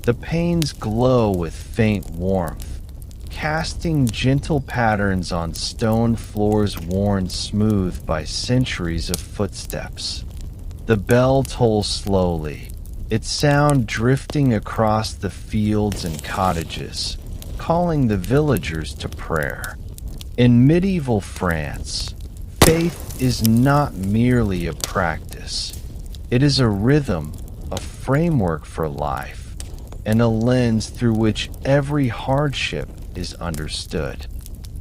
the panes glow with faint warmth, casting gentle patterns on stone floors worn smooth by centuries of footsteps. The bell tolls slowly, its sound drifting across the fields and cottages, calling the villagers to prayer. In medieval France, faith is not merely a practice. It is a rhythm, a framework for life, and a lens through which every hardship is understood.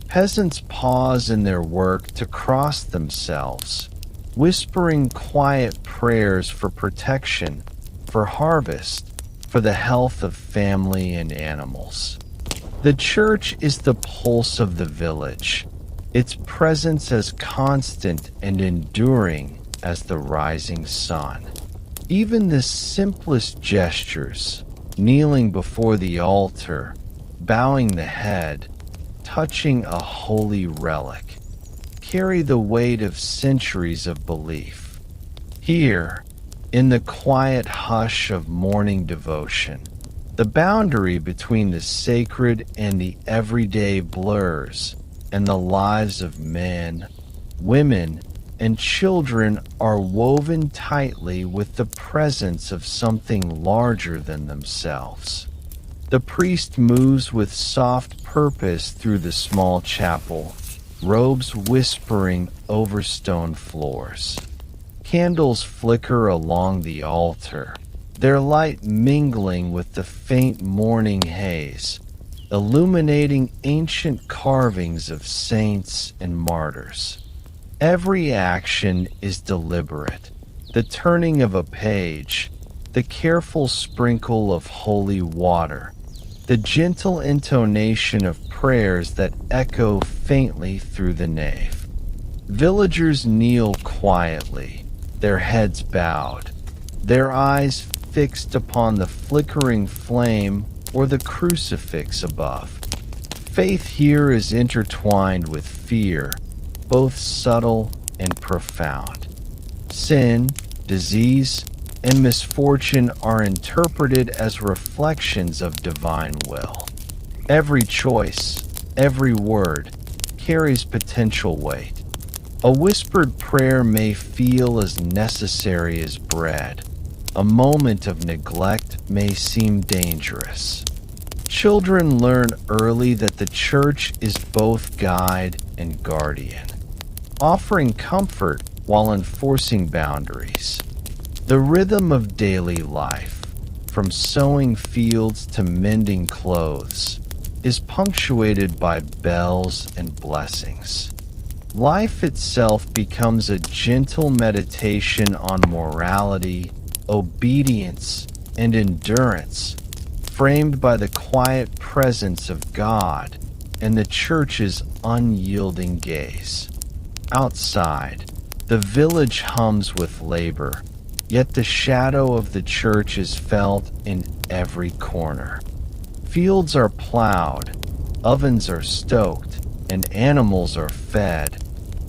Peasants pause in their work to cross themselves, whispering quiet prayers for protection, for harvest, for the health of family and animals. The church is the pulse of the village, its presence as constant and enduring as the rising sun. Even the simplest gestures, kneeling before the altar, bowing the head, touching a holy relic, carry the weight of centuries of belief. Here, in the quiet hush of morning devotion, the boundary between the sacred and the everyday blurs, and the lives of men, women, and children are woven tightly with the presence of something larger than themselves. The priest moves with soft purpose through the small chapel, robes whispering over stone floors. Candles flicker along the altar, their light mingling with the faint morning haze, illuminating ancient carvings of saints and martyrs. Every action is deliberate, the turning of a page, the careful sprinkle of holy water, the gentle intonation of prayers that echo faintly through the nave. Villagers kneel quietly, their heads bowed, their eyes fixed upon the flickering flame or the crucifix above. Faith here is intertwined with fear, both subtle and profound. Sin, disease, and misfortune are interpreted as reflections of divine will. Every choice, every word, carries potential weight. A whispered prayer may feel as necessary as bread. A moment of neglect may seem dangerous. Children learn early that the church is both guide and guardian, offering comfort while enforcing boundaries. The rhythm of daily life, from sowing fields to mending clothes, is punctuated by bells and blessings. Life itself becomes a gentle meditation on morality, obedience, and endurance, framed by the quiet presence of God and the church's unyielding gaze. Outside, the village hums with labor, yet the shadow of the church is felt in every corner. Fields are plowed, ovens are stoked, and animals are fed,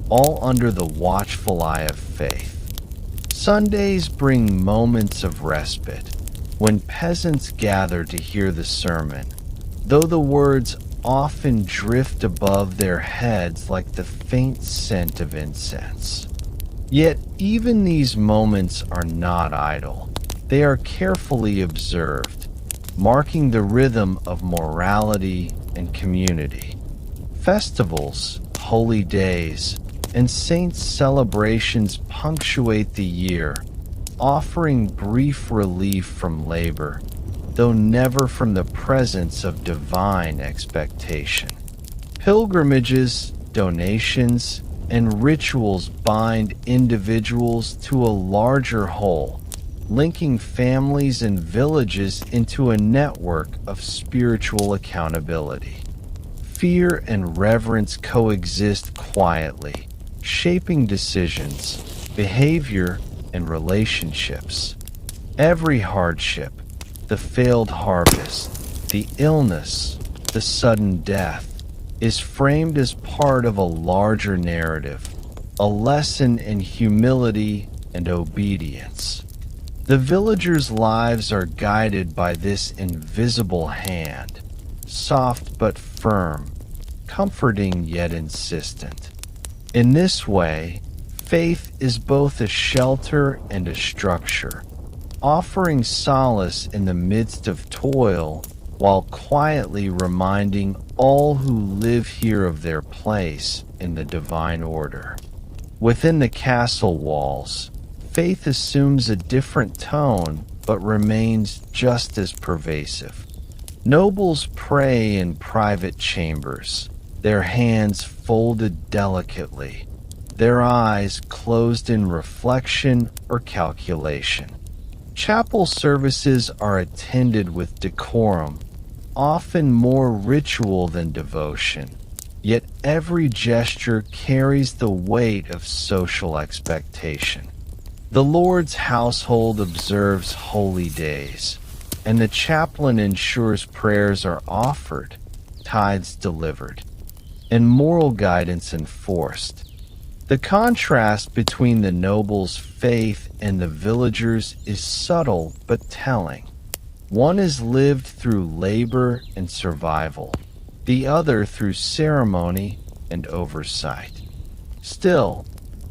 all under the watchful eye of faith. Sundays bring moments of respite, when peasants gather to hear the sermon, though the words often drift above their heads like the faint scent of incense. Yet even these moments are not idle. They are carefully observed, marking the rhythm of morality and community. Festivals, holy days, and saints' celebrations punctuate the year, offering brief relief from labor, though never from the presence of divine expectation. Pilgrimages, donations, and rituals bind individuals to a larger whole, linking families and villages into a network of spiritual accountability. Fear and reverence coexist quietly, shaping decisions, behavior, and relationships. Every hardship, the failed harvest, the illness, the sudden death, is framed as part of a larger narrative, a lesson in humility and obedience. The villagers' lives are guided by this invisible hand, soft but firm, comforting yet insistent. In this way, faith is both a shelter and a structure, offering solace in the midst of toil while quietly reminding all who live here of their place in the divine order. Within the castle walls, faith assumes a different tone but remains just as pervasive. Nobles pray in private chambers, their hands folded delicately, their eyes closed in reflection or calculation. Chapel services are attended with decorum, often more ritual than devotion, yet every gesture carries the weight of social expectation. The Lord's household observes holy days, and the chaplain ensures prayers are offered, tithes delivered, and moral guidance enforced. The contrast between the noble's faith and the villagers is subtle but telling. One is lived through labor and survival, the other through ceremony and oversight. Still,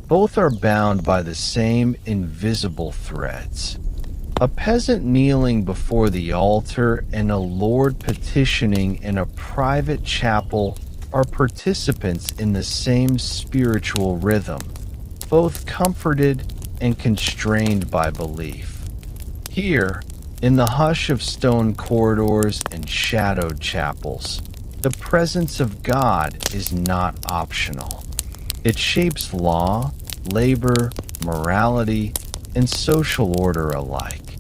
both are bound by the same invisible threads. A peasant kneeling before the altar and a lord petitioning in a private chapel are participants in the same spiritual rhythm, both comforted and constrained by belief. Here, in the hush of stone corridors and shadowed chapels, the presence of God is not optional. It shapes law, labor, morality, and social order alike.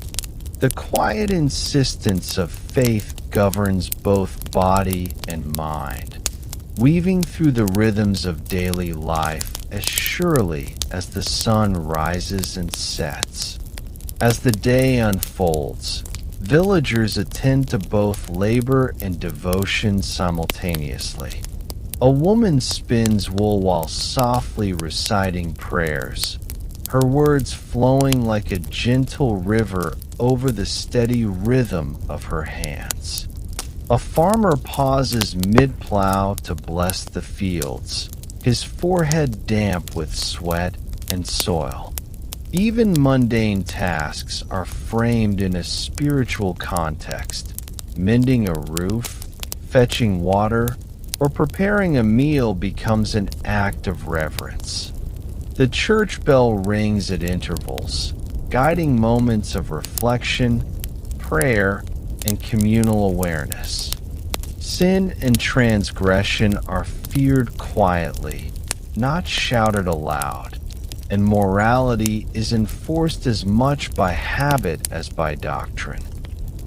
The quiet insistence of faith governs both body and mind, weaving through the rhythms of daily life as surely as the sun rises and sets. As the day unfolds, villagers attend to both labor and devotion simultaneously. A woman spins wool while softly reciting prayers, her words flowing like a gentle river over the steady rhythm of her hands. A farmer pauses mid-plow to bless the fields, his forehead damp with sweat and soil. Even mundane tasks are framed in a spiritual context. Mending a roof, fetching water, or preparing a meal becomes an act of reverence. The church bell rings at intervals, guiding moments of reflection, prayer, and communal awareness. Sin and transgression are feared quietly, not shouted aloud, and morality is enforced as much by habit as by doctrine.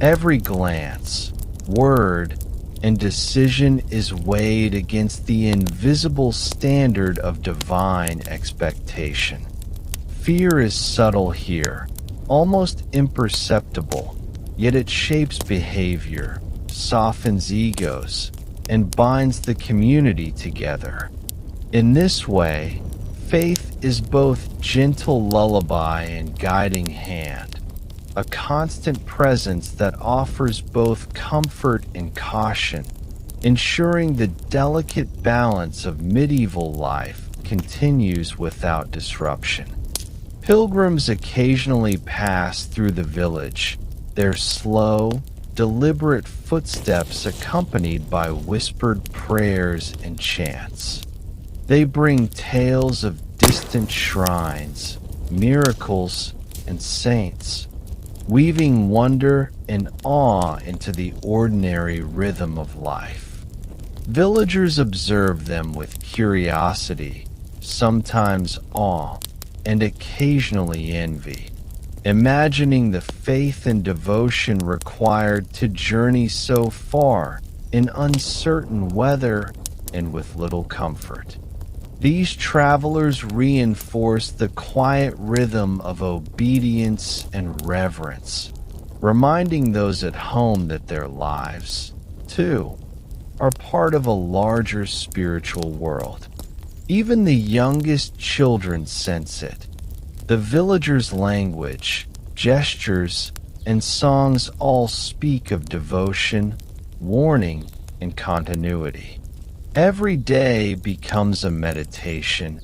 Every glance, word, and decision is weighed against the invisible standard of divine expectation. Fear is subtle here, almost imperceptible, yet it shapes behavior, softens egos, and binds the community together. In this way, faith is both gentle lullaby and guiding hand, a constant presence that offers both comfort and caution, ensuring the delicate balance of medieval life continues without disruption. Pilgrims occasionally pass through the village, their slow, deliberate footsteps accompanied by whispered prayers and chants. They bring tales of distant shrines, miracles, and saints, weaving wonder and awe into the ordinary rhythm of life. Villagers observe them with curiosity, sometimes awe, and occasionally envy, imagining the faith and devotion required to journey so far in uncertain weather and with little comfort. These travelers reinforce the quiet rhythm of obedience and reverence, reminding those at home that their lives, too, are part of a larger spiritual world. Even the youngest children sense it. The villagers' language, gestures, and songs all speak of devotion, warning, and continuity. Every day becomes a meditation,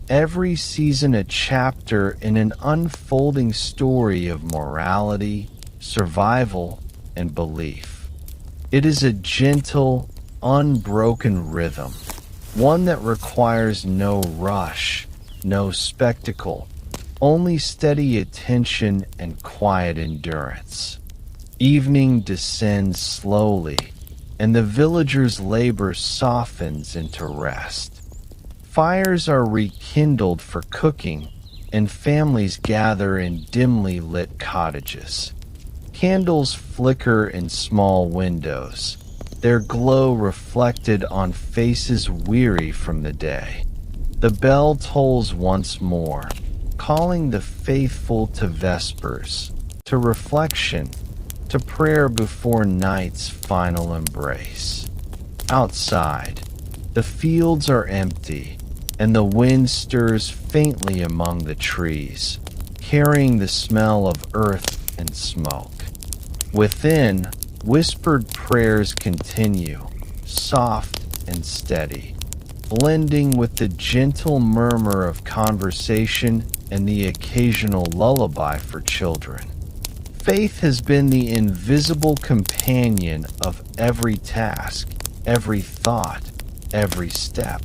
every season a chapter in an unfolding story of morality, survival, and belief. It is a gentle, unbroken rhythm, one that requires no rush, no spectacle, only steady attention and quiet endurance. Evening descends slowly, and the villagers' labor softens into rest. Fires are rekindled for cooking, and families gather in dimly lit cottages. Candles flicker in small windows, their glow reflected on faces weary from the day. The bell tolls once more, calling the faithful to vespers, to reflection, to prayer before night's final embrace. Outside, the fields are empty, and the wind stirs faintly among the trees, carrying the smell of earth and smoke. Within, whispered prayers continue, soft and steady, blending with the gentle murmur of conversation and the occasional lullaby for children. Faith has been the invisible companion of every task, every thought, every step.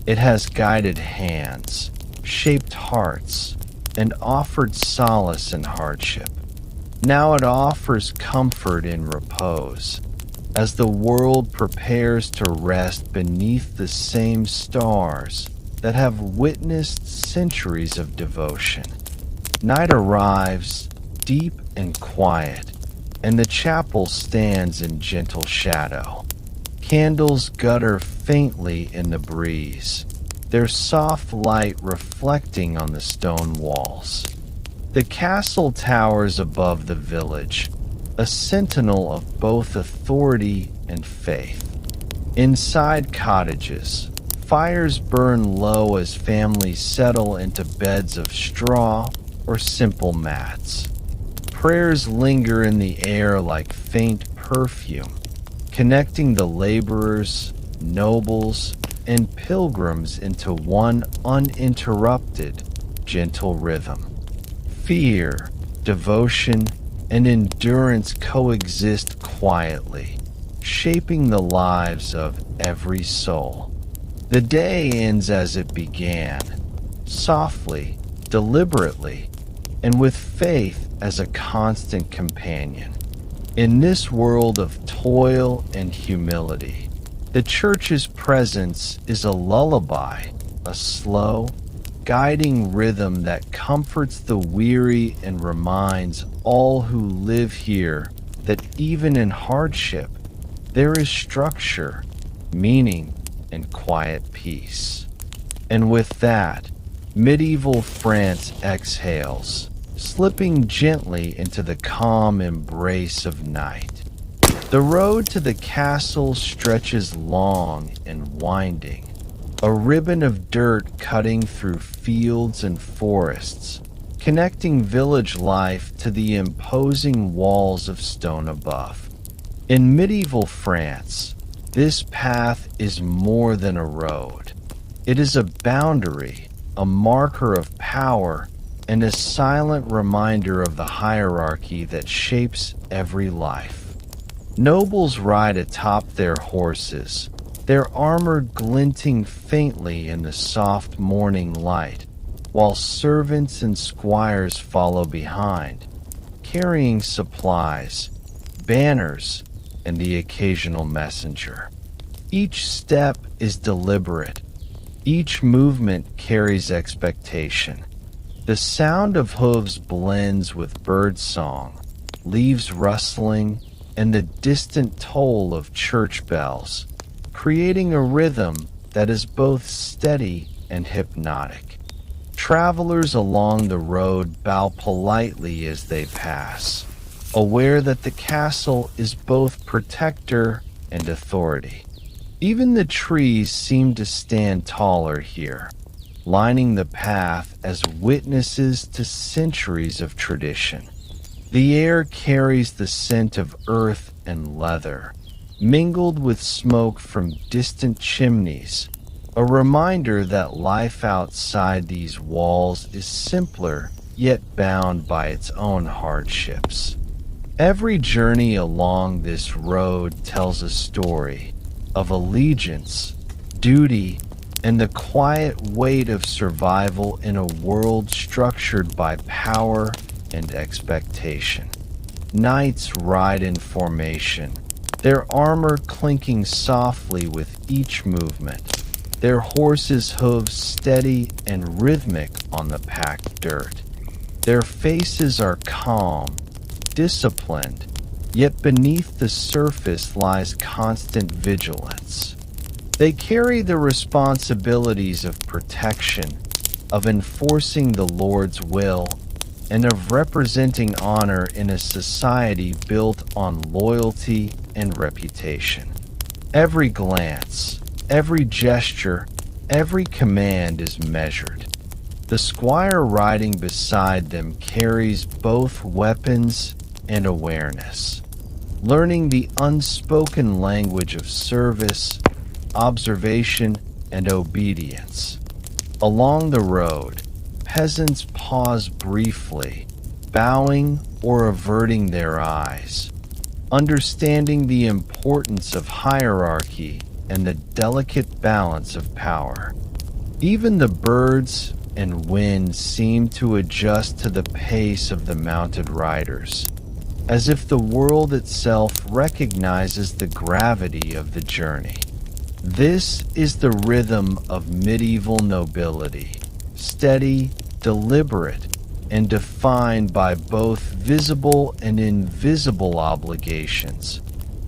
It has guided hands, shaped hearts, and offered solace in hardship. Now it offers comfort in repose, as the world prepares to rest beneath the same stars that have witnessed centuries of devotion. Night arrives, deep and quiet, and the chapel stands in gentle shadow. Candles gutter faintly in the breeze, their soft light reflecting on the stone walls. The castle towers above the village, a sentinel of both authority and faith. Inside cottages, fires burn low as families settle into beds of straw or simple mats. Prayers linger in the air like faint perfume, connecting the laborers, nobles, and pilgrims into one uninterrupted, gentle rhythm. Fear, devotion, and endurance coexist quietly, shaping the lives of every soul. The day ends as it began, softly, deliberately, and with faith as a constant companion. In this world of toil and humility, the church's presence is a lullaby, a slow, guiding rhythm that comforts the weary and reminds all who live here that even in hardship, there is structure, meaning, and quiet peace. And with that, medieval France exhales, slipping gently into the calm embrace of night. The road to the castle stretches long and winding, a ribbon of dirt cutting through fields and forests, connecting village life to the imposing walls of stone above. In medieval France, this path is more than a road. It is a boundary, a marker of power, and a silent reminder of the hierarchy that shapes every life. Nobles ride atop their horses, their armor glinting faintly in the soft morning light, while servants and squires follow behind, carrying supplies, banners, and the occasional messenger. Each step is deliberate. Each movement carries expectation. The sound of hooves blends with bird song, leaves rustling, and the distant toll of church bells, creating a rhythm that is both steady and hypnotic. Travelers along the road bow politely as they pass, aware that the castle is both protector and authority. Even the trees seem to stand taller here, lining the path as witnesses to centuries of tradition. The air carries the scent of earth and leather, mingled with smoke from distant chimneys, a reminder that life outside these walls is simpler yet bound by its own hardships. Every journey along this road tells a story of allegiance, duty, and the quiet weight of survival in a world structured by power and expectation. Knights ride in formation, their armor clinking softly with each movement, their horses' hooves steady and rhythmic on the packed dirt. Their faces are calm, disciplined, yet beneath the surface lies constant vigilance. They carry the responsibilities of protection, of enforcing the Lord's will, and of representing honor in a society built on loyalty and reputation. Every glance, every gesture, every command is measured. The squire riding beside them carries both weapons and awareness, learning the unspoken language of service, observation, and obedience. Along the road, peasants pause briefly, bowing or averting their eyes, understanding the importance of hierarchy and the delicate balance of power. Even the birds and wind seem to adjust to the pace of the mounted riders, as if the world itself recognizes the gravity of the journey. This is the rhythm of medieval nobility, steady, deliberate, and defined by both visible and invisible obligations,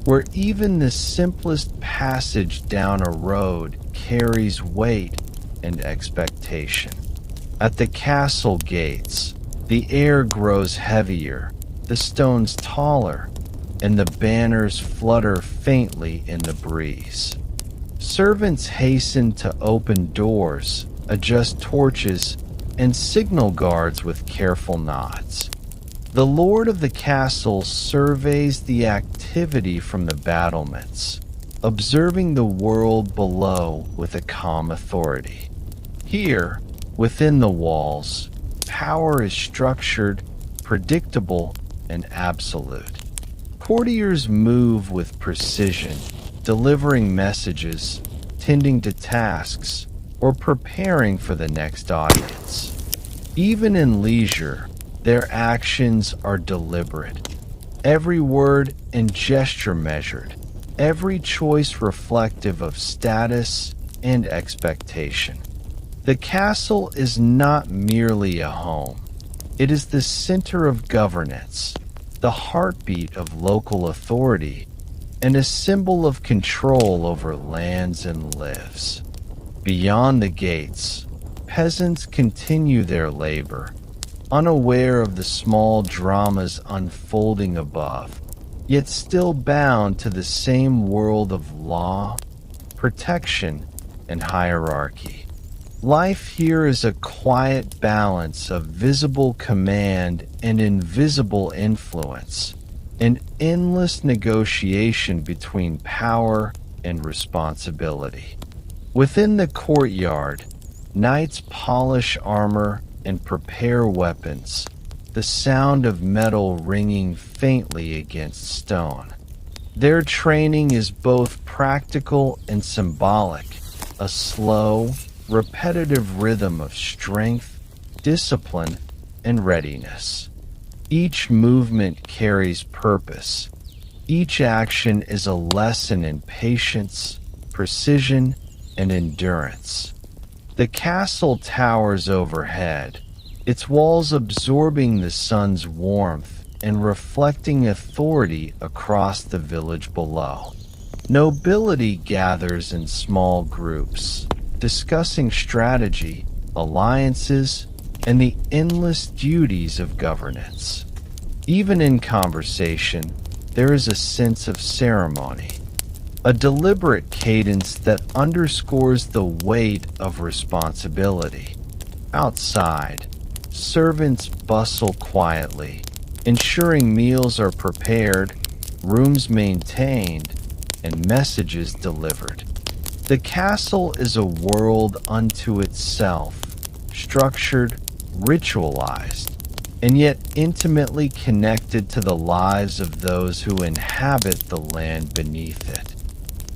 where even the simplest passage down a road carries weight and expectation. At the castle gates, the air grows heavier, the stones taller, and the banners flutter faintly in the breeze. Servants hasten to open doors, adjust torches, and signal guards with careful nods. The lord of the castle surveys the activity from the battlements, observing the world below with a calm authority. Here, within the walls, power is structured, predictable, and absolute. Courtiers move with precision, delivering messages, tending to tasks, or preparing for the next audience. Even in leisure, their actions are deliberate, every word and gesture measured, every choice reflective of status and expectation. The castle is not merely a home. It is the center of governance, the heartbeat of local authority, and a symbol of control over lands and lives. Beyond the gates, peasants continue their labor, unaware of the small dramas unfolding above, yet still bound to the same world of law, protection, and hierarchy. Life here is a quiet balance of visible command and invisible influence, an endless negotiation between power and responsibility. Within the courtyard, knights polish armor, and prepare weapons, the sound of metal ringing faintly against stone. Their training is both practical and symbolic, a slow, repetitive rhythm of strength, discipline, and readiness. Each movement carries purpose. Each action is a lesson in patience, precision, and endurance. The castle towers overhead, its walls absorbing the sun's warmth and reflecting authority across the village below. Nobility gathers in small groups, discussing strategy, alliances, and the endless duties of governance. Even in conversation, there is a sense of ceremony, a deliberate cadence that underscores the weight of responsibility. Outside, servants bustle quietly, ensuring meals are prepared, rooms maintained, and messages delivered. The castle is a world unto itself, structured, ritualized, and yet intimately connected to the lives of those who inhabit the land beneath it.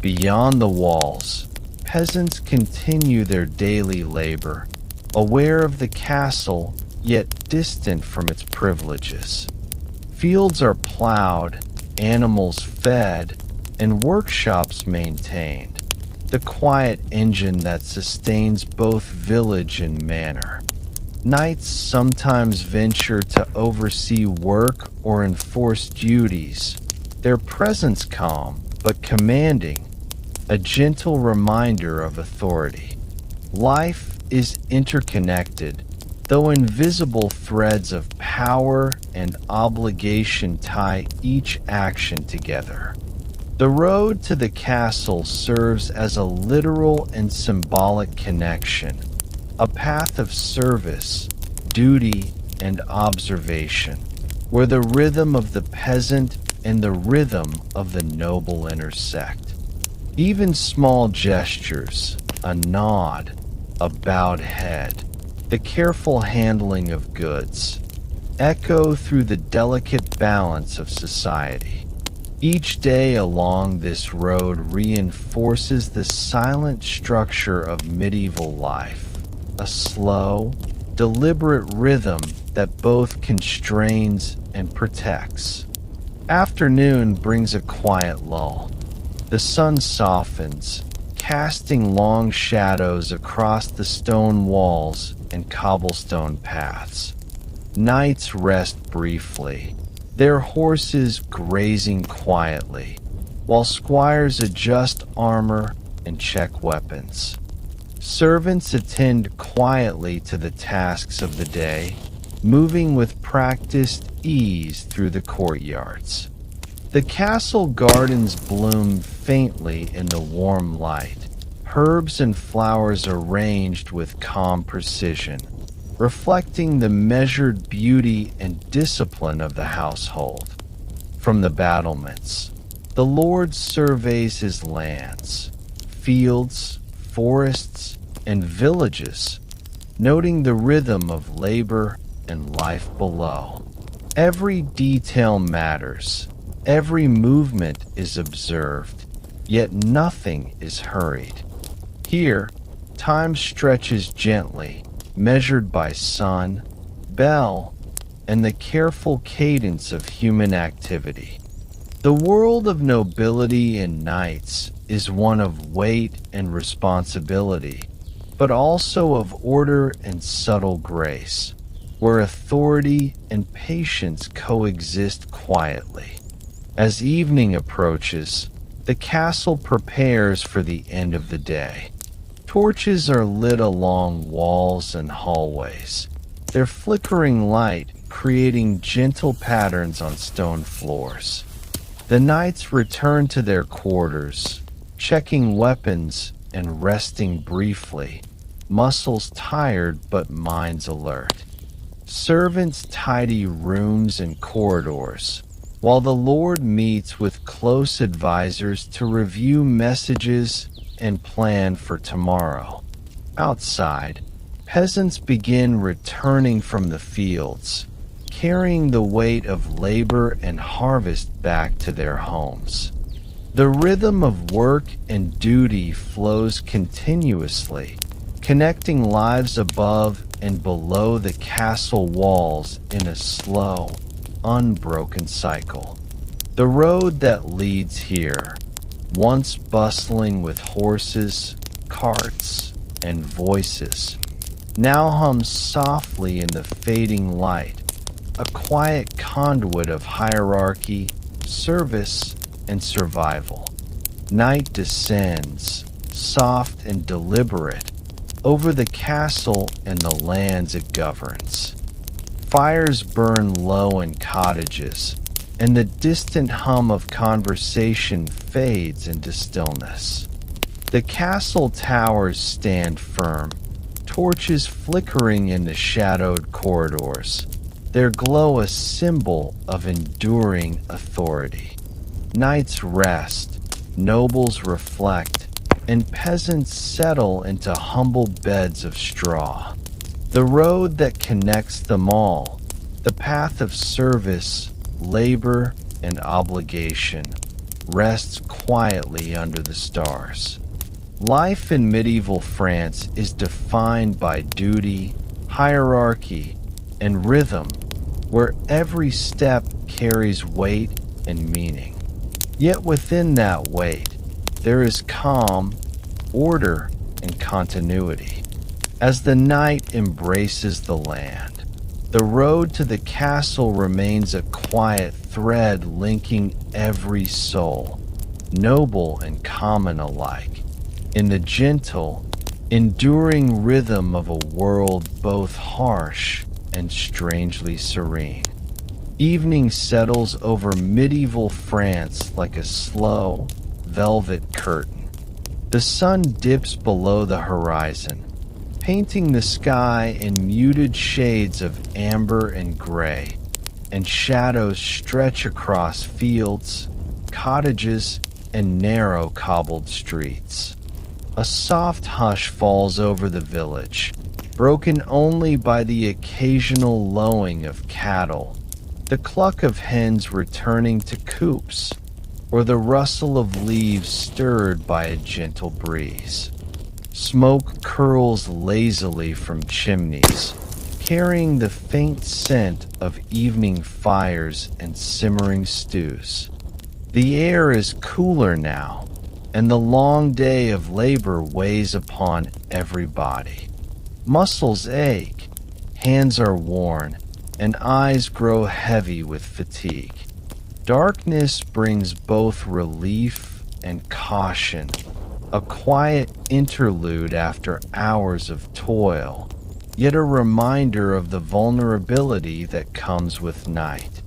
Beyond the walls, peasants continue their daily labor, aware of the castle, yet distant from its privileges. Fields are plowed, animals fed, and workshops maintained, the quiet engine that sustains both village and manor. Knights sometimes venture to oversee work or enforce duties, their presence calm but commanding, a gentle reminder of authority. Life is interconnected, though invisible threads of power and obligation tie each action together. The road to the castle serves as a literal and symbolic connection, a path of service, duty, and observation, where the rhythm of the peasant and the rhythm of the noble intersect. Even small gestures, a nod, a bowed head, the careful handling of goods, echo through the delicate balance of society. Each day along this road reinforces the silent structure of medieval life, a slow, deliberate rhythm that both constrains and protects. Afternoon brings a quiet lull. The sun softens, casting long shadows across the stone walls and cobblestone paths. Knights rest briefly, their horses grazing quietly, while squires adjust armor and check weapons. Servants attend quietly to the tasks of the day, moving with practiced ease through the courtyards. The castle gardens bloom faintly in the warm light, herbs and flowers arranged with calm precision, reflecting the measured beauty and discipline of the household. From the battlements, the Lord surveys his lands, fields, forests, and villages, noting the rhythm of labor and life below. Every detail matters, every movement is observed, yet nothing is hurried. Here, time stretches gently, measured by sun, bell, and the careful cadence of human activity. The world of nobility and knights is one of weight and responsibility, but also of order and subtle grace, where authority and patience coexist quietly. As evening approaches, the castle prepares for the end of the day. Torches are lit along walls and hallways, their flickering light creating gentle patterns on stone floors. The knights return to their quarters, checking weapons and resting briefly, muscles tired but minds alert. Servants tidy rooms and corridors, while the Lord meets with close advisors to review messages and plan for tomorrow. Outside, Peasants begin returning from the fields, carrying the weight of labor and harvest back to their homes. The rhythm of work and duty flows continuously, connecting lives above and below the castle walls in a slow, unbroken cycle. The road that leads here, once bustling with horses, carts, and voices, now hums softly in the fading light, a quiet conduit of hierarchy, service, and survival. Night descends, soft and deliberate, over the castle and the lands it governs. Fires burn low in cottages, and the distant hum of conversation fades into stillness. The castle towers stand firm, torches flickering in the shadowed corridors, their glow a symbol of enduring authority. Knights rest, nobles reflect, and peasants settle into humble beds of straw. The road that connects them all, the path of service, labor, and obligation, rests quietly under the stars. Life in medieval France is defined by duty, hierarchy, and rhythm, where every step carries weight and meaning. Yet within that weight, there is calm, order, and continuity. As the night embraces the land, the road to the castle remains a quiet thread linking every soul, noble and common alike, in the gentle, enduring rhythm of a world both harsh and strangely serene. Evening settles over medieval France like a slow, velvet curtain. The sun dips below the horizon, painting the sky in muted shades of amber and gray, and shadows stretch across fields, cottages, and narrow cobbled streets. A soft hush falls over the village, broken only by the occasional lowing of cattle, the cluck of hens returning to coops, or the rustle of leaves stirred by a gentle breeze. Smoke curls lazily from chimneys, carrying the faint scent of evening fires and simmering stews. The air is cooler now, and the long day of labor weighs upon every body. Muscles ache, hands are worn, and eyes grow heavy with fatigue. Darkness brings both relief and caution, a quiet interlude after hours of toil, yet a reminder of the vulnerability that comes with night.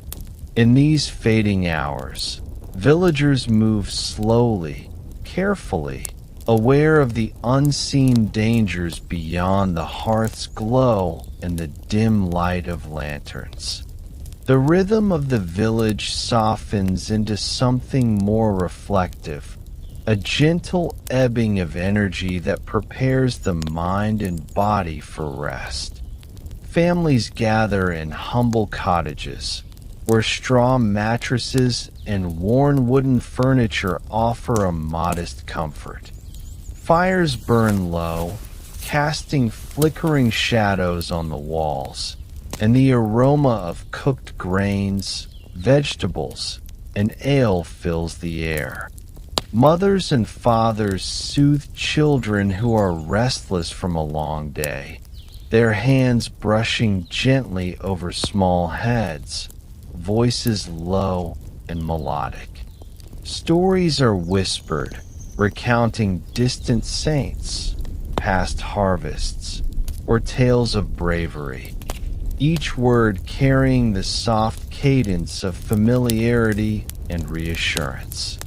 In these fading hours, villagers move slowly, carefully, aware of the unseen dangers beyond the hearth's glow and the dim light of lanterns. The rhythm of the village softens into something more reflective, a gentle ebbing of energy that prepares the mind and body for rest. Families gather in humble cottages, where straw mattresses and worn wooden furniture offer a modest comfort. Fires burn low, casting flickering shadows on the walls, and the aroma of cooked grains, vegetables, and ale fills the air. Mothers and fathers soothe children who are restless from a long day, their hands brushing gently over small heads, voices low and melodic. Stories are whispered, recounting distant saints, past harvests, or tales of bravery, each word carrying the soft cadence of familiarity and reassurance.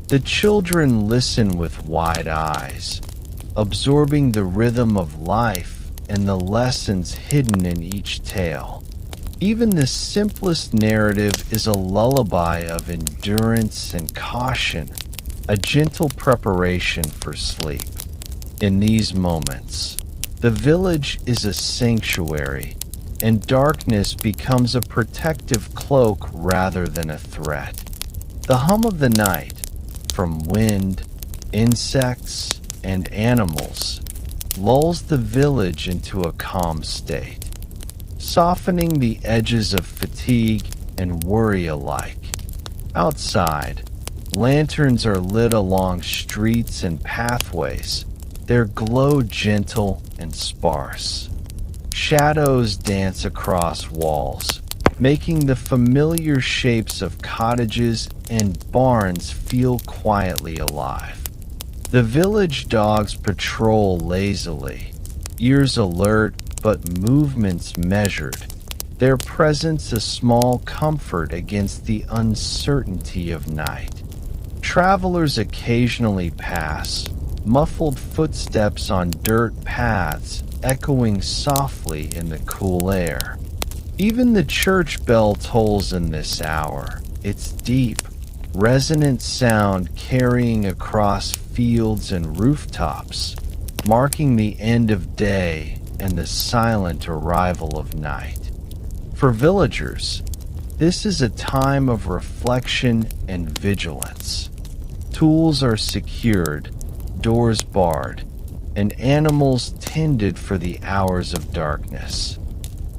The children listen with wide eyes, absorbing the rhythm of life and the lessons hidden in each tale. Even the simplest narrative is a lullaby of endurance and caution, a gentle preparation for sleep. In these moments, The village is a sanctuary, and darkness becomes a protective cloak rather than a threat. The hum of the night, from wind, insects, and animals, lulls the village into a calm state, softening the edges of fatigue and worry alike. Outside, lanterns are lit along streets and pathways, their glow gentle and sparse. Shadows dance across walls, making the familiar shapes of cottages and barns feel quietly alive. The village dogs patrol lazily, ears alert but movements measured, their presence a small comfort against the uncertainty of night. Travelers occasionally pass, muffled footsteps on dirt paths echoing softly in the cool air. Even the church bell tolls in this hour, its deep, resonant sound carrying across fields and rooftops, marking the end of day and the silent arrival of night. For villagers, this is a time of reflection and vigilance. Tools are secured, doors barred, and animals tended for the hours of darkness.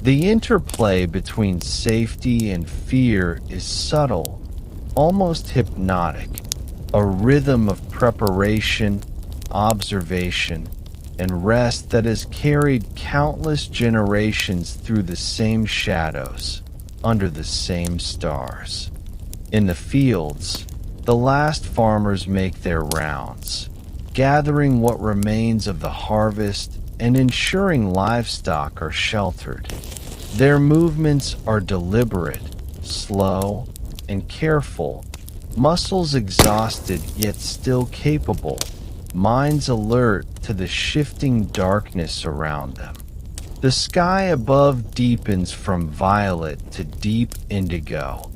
The interplay between safety and fear is subtle, almost hypnotic, a rhythm of preparation, observation, and rest that has carried countless generations through the same shadows, under the same stars. In the fields, the last farmers make their rounds, gathering what remains of the harvest and ensuring livestock are sheltered. Their movements are deliberate, slow, and careful, muscles exhausted yet still capable, minds alert to the shifting darkness around them. The sky above deepens from violet to deep indigo,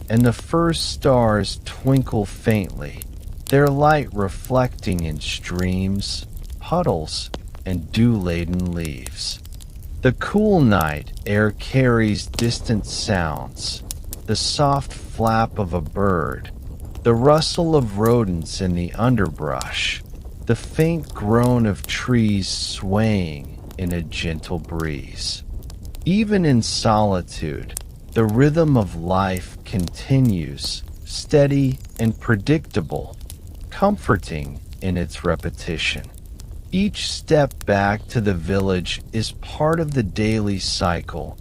and the first stars twinkle faintly, their light reflecting in streams, puddles, and dew-laden leaves. The cool night air carries distant sounds, the soft flap of a bird, the rustle of rodents in the underbrush, the faint groan of trees swaying in a gentle breeze. Even in solitude, the rhythm of life continues, steady and predictable, comforting in its repetition. Each step back to the village is part of the daily cycle,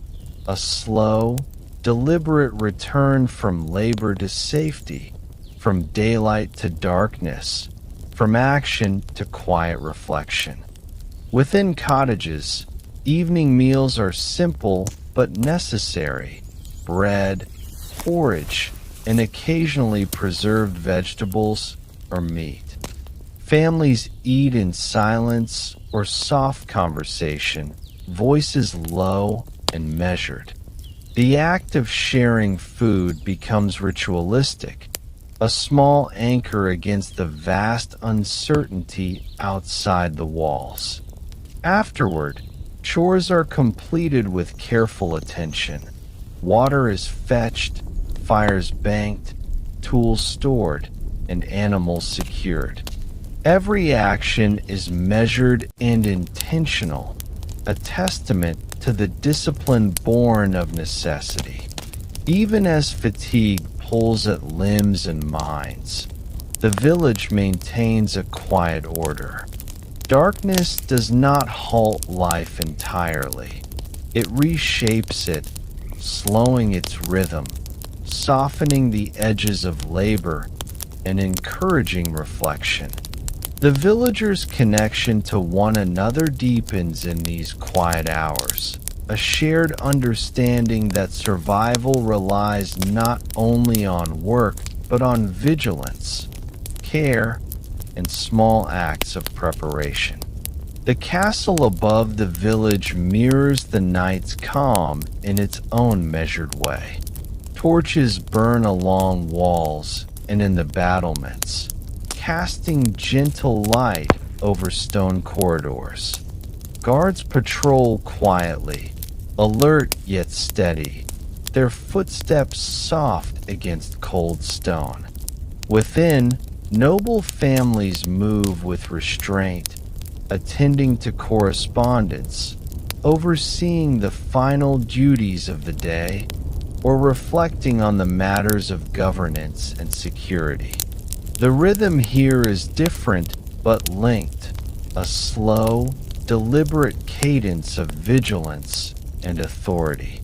a slow, deliberate return from labor to safety, from daylight to darkness, from action to quiet reflection. Within cottages, evening meals are simple but necessary: bread, porridge, and occasionally preserved vegetables or meat. Families eat in silence or soft conversation, voices low and measured. The act of sharing food becomes ritualistic, a small anchor against the vast uncertainty outside the walls. Afterward, chores are completed with careful attention. Water is fetched, fires banked, tools stored, and animals secured. Every action is measured and intentional, a testament to the discipline born of necessity. Even as fatigue pulls at limbs and minds, the village maintains a quiet order. Darkness does not halt life entirely. It reshapes it, slowing its rhythm, softening the edges of labor, and encouraging reflection. The villagers' connection to one another deepens in these quiet hours, a shared understanding that survival relies not only on work, but on vigilance, care, and small acts of preparation. The castle above the village mirrors the night's calm in its own measured way. Torches burn along walls and in the battlements, casting gentle light over stone corridors. Guards patrol quietly, alert yet steady, their footsteps soft against cold stone. Within, noble families move with restraint, attending to correspondence, overseeing the final duties of the day, or reflecting on the matters of governance and security. The rhythm here is different but linked, a slow, deliberate cadence of vigilance and authority.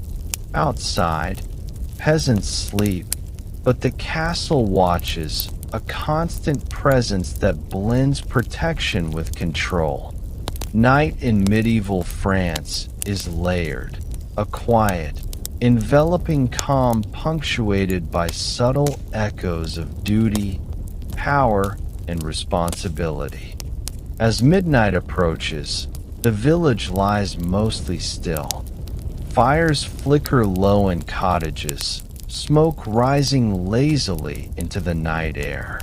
Outside, peasants sleep, but the castle watches, a constant presence that blends protection with control. Night in medieval France is layered, a quiet, enveloping calm punctuated by subtle echoes of duty, power, and responsibility. As midnight approaches, the village lies mostly still. Fires flicker low in cottages, smoke rising lazily into the night air.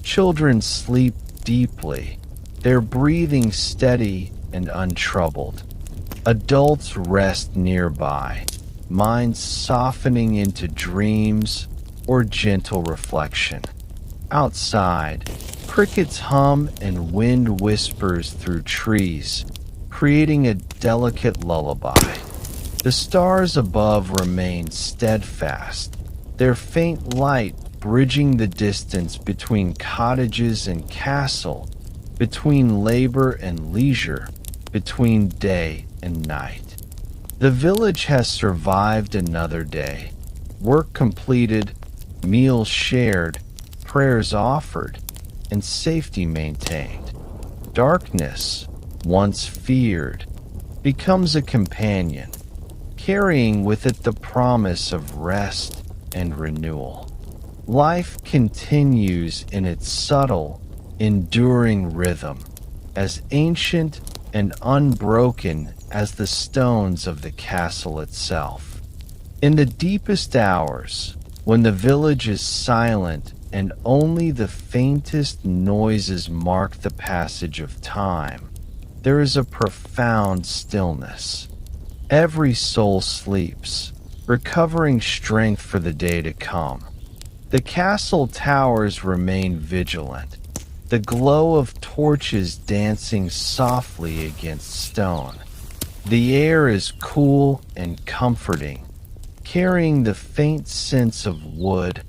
Children sleep deeply, their breathing steady and untroubled. Adults rest nearby, minds softening into dreams or gentle reflection. Outside, crickets hum and wind whispers through trees, creating a delicate lullaby. The stars above remain steadfast, their faint light bridging the distance between cottages and castle, between labor and leisure, between day and night. The village has survived another day, work completed, meals shared, prayers offered, and safety maintained. Darkness, once feared, becomes a companion, carrying with it the promise of rest and renewal. Life continues in its subtle, enduring rhythm, as ancient and unbroken as the stones of the castle itself. In the deepest hours, when the village is silent and only the faintest noises mark the passage of time, there is a profound stillness. Every soul sleeps, recovering strength for the day to come. The castle towers remain vigilant, the glow of torches dancing softly against stone. The air is cool and comforting, carrying the faint sense of wood,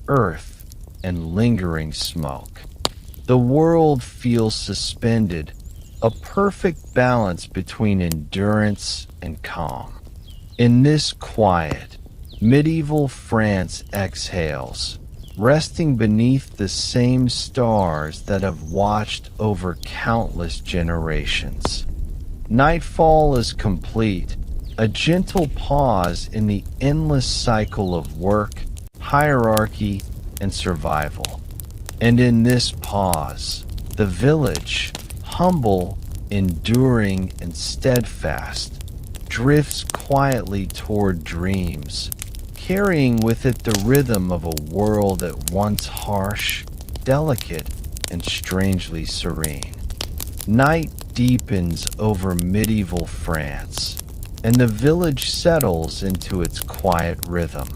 earth, and lingering smoke. The world feels suspended, a perfect balance between endurance and calm. In this quiet, medieval France exhales, resting beneath the same stars that have watched over countless generations. Nightfall is complete, a gentle pause in the endless cycle of work, hierarchy, and survival. And in this pause, the village, humble, enduring, and steadfast, drifts quietly toward dreams, carrying with it the rhythm of a world at once harsh, delicate, and strangely serene. Night deepens over medieval France, and the village settles into its quiet rhythm.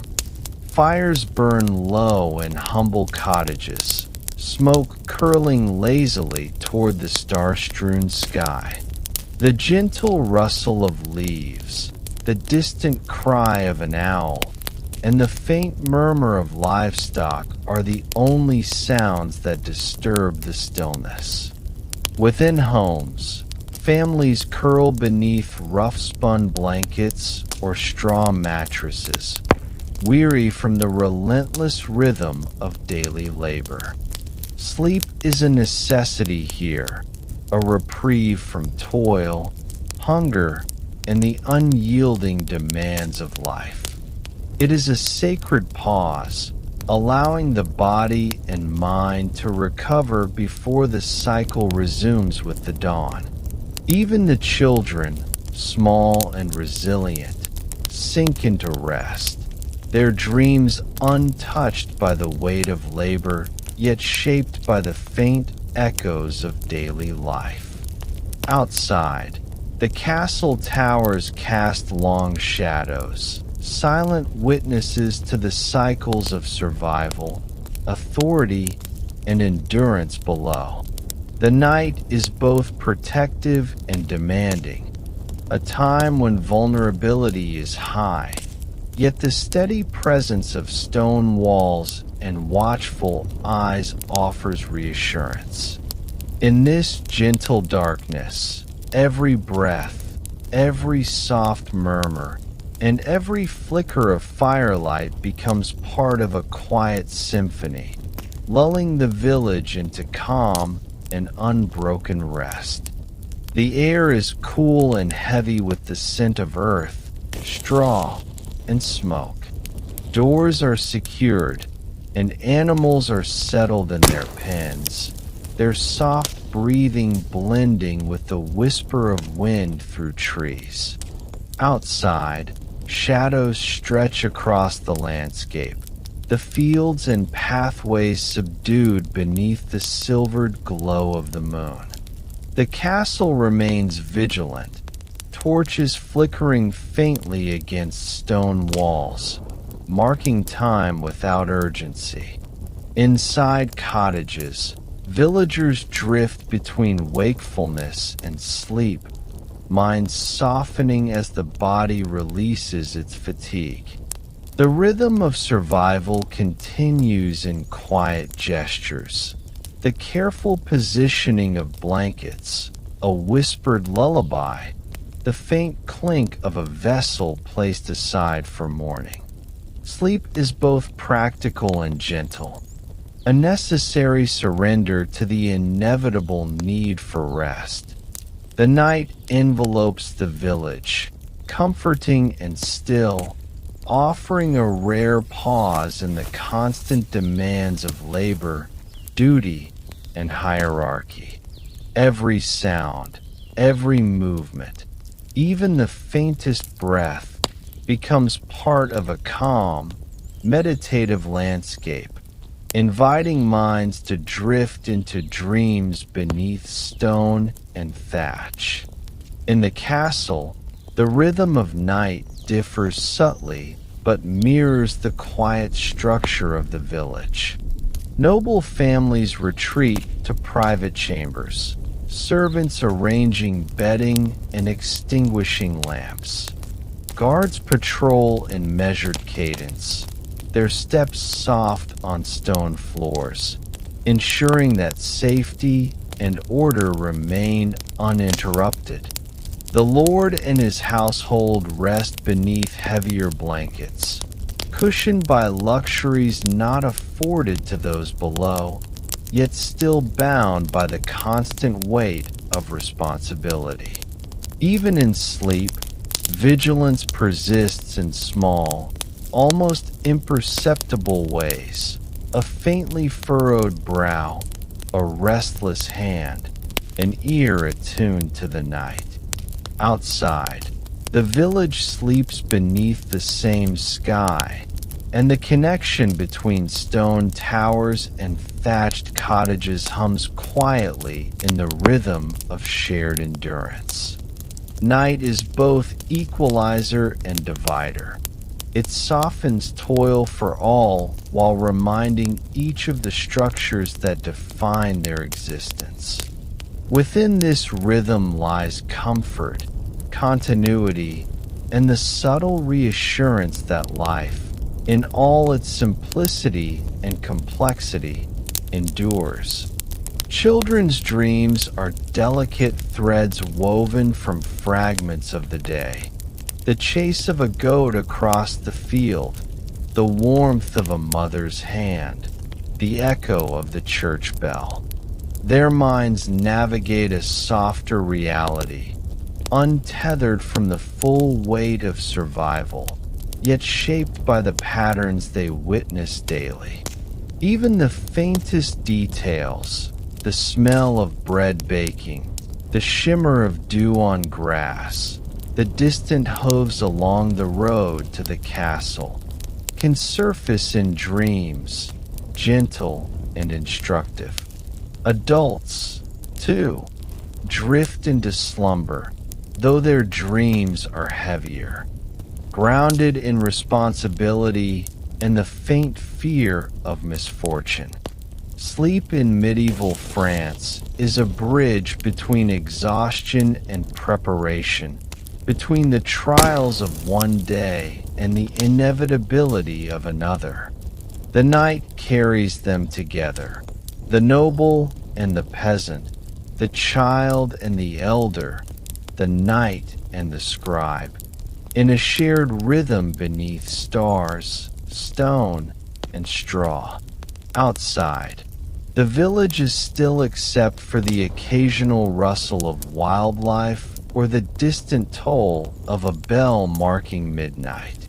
Fires burn low in humble cottages, smoke curling lazily toward the star-strewn sky. The gentle rustle of leaves, the distant cry of an owl, and the faint murmur of livestock are the only sounds that disturb the stillness. Within homes, families curl beneath rough-spun blankets or straw mattresses, weary from the relentless rhythm of daily labor. Sleep is a necessity here, a reprieve from toil, hunger, and the unyielding demands of life. It is a sacred pause, allowing the body and mind to recover before the cycle resumes with the dawn. Even the children, small and resilient, sink into rest, their dreams untouched by the weight of labor, yet shaped by the faint echoes of daily life. Outside, The castle towers cast long shadows, silent witnesses to the cycles of survival, authority, and endurance below. The night is both protective and demanding, a time when vulnerability is high, yet the steady presence of stone walls and watchful eyes offers reassurance. In this gentle darkness, every breath, every soft murmur, and every flicker of firelight becomes part of a quiet symphony, lulling the village into calm and unbroken rest. The air is cool and heavy with the scent of earth, straw, and smoke. Doors are secured, and animals are settled in their pens, their soft breathing blending with the whisper of wind through trees. Outside, shadows stretch across the landscape, the fields and pathways subdued beneath the silvered glow of the moon. The castle remains vigilant, torches flickering faintly against stone walls, marking time without urgency. Inside cottages, villagers drift between wakefulness and sleep, minds softening as the body releases its fatigue. The rhythm of survival continues in quiet gestures. The careful positioning of blankets, a whispered lullaby, the faint clink of a vessel placed aside for morning. Sleep is both practical and gentle, a necessary surrender to the inevitable need for rest. The night envelopes the village, comforting and still, offering a rare pause in the constant demands of labor, duty, and hierarchy. Every sound, every movement, even the faintest breath, becomes part of a calm, meditative landscape, inviting minds to drift into dreams beneath stone and thatch. In the castle, the rhythm of night differs subtly but mirrors the quiet structure of the village. Noble families retreat to private chambers, servants arranging bedding and extinguishing lamps. Guards patrol in measured cadence, their steps soft on stone floors, ensuring that safety and order remain uninterrupted. The lord and his household rest beneath heavier blankets, cushioned by luxuries not afforded to those below, yet still bound by the constant weight of responsibility. Even in sleep, vigilance persists in small, almost imperceptible ways. A faintly furrowed brow, a restless hand, an ear attuned to the night. Outside, the village sleeps beneath the same sky, and the connection between stone towers and thatched cottages hums quietly in the rhythm of shared endurance. Night is both equalizer and divider. It softens toil for all while reminding each of the structures that define their existence. Within this rhythm lies comfort, continuity, and the subtle reassurance that life, in all its simplicity and complexity, endures. Children's dreams are delicate threads woven from fragments of the day. The chase of a goat across the field, the warmth of a mother's hand, the echo of the church bell. Their minds navigate a softer reality, untethered from the full weight of survival, yet shaped by the patterns they witness daily. Even the faintest details, the smell of bread baking, the shimmer of dew on grass, the distant hooves along the road to the castle, can surface in dreams, gentle and instructive. Adults, too, drift into slumber, though their dreams are heavier, grounded in responsibility and the faint fear of misfortune. Sleep in medieval France is a bridge between exhaustion and preparation, between the trials of one day and the inevitability of another. The night carries them together, the noble and the peasant, the child and the elder, the knight and the scribe, in a shared rhythm beneath stars, stone, and straw. Outside, the village is still except for the occasional rustle of wildlife or the distant toll of a bell marking midnight.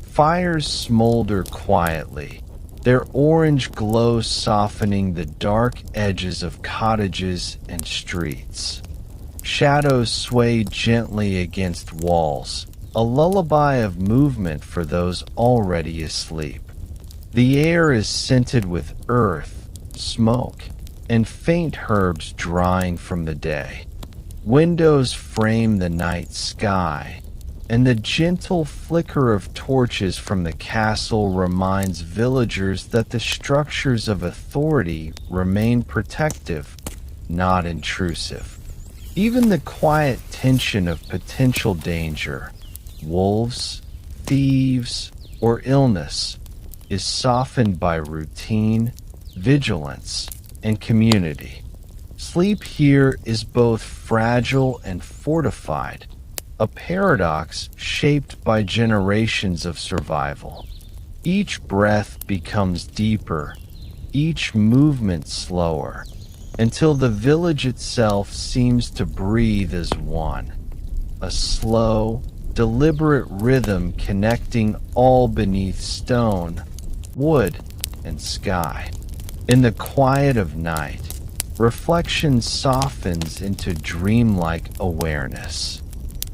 Fires smolder quietly, their orange glow softening the dark edges of cottages and streets. Shadows sway gently against walls, a lullaby of movement for those already asleep. The air is scented with earth, smoke, and faint herbs drying from the day. Windows frame the night sky, and the gentle flicker of torches from the castle reminds villagers that the structures of authority remain protective, not intrusive. Even the quiet tension of potential danger, wolves, thieves, or illness, is softened by routine, vigilance, and community. Sleep here is both fragile and fortified, a paradox shaped by generations of survival. Each breath becomes deeper, each movement slower, until the village itself seems to breathe as one, a slow, deliberate rhythm connecting all beneath stone, wood, and sky. In the quiet of night, reflection softens into dreamlike awareness.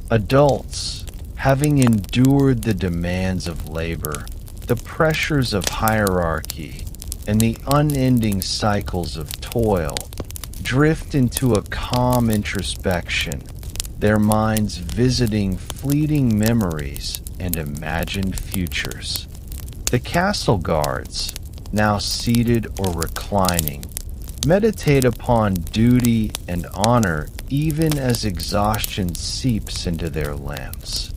Adults, having endured the demands of labor, the pressures of hierarchy, and the unending cycles of toil, drift into a calm introspection, their minds visiting fleeting memories and imagined futures. The castle guards, now seated or reclining, meditate upon duty and honor even as exhaustion seeps into their limbs.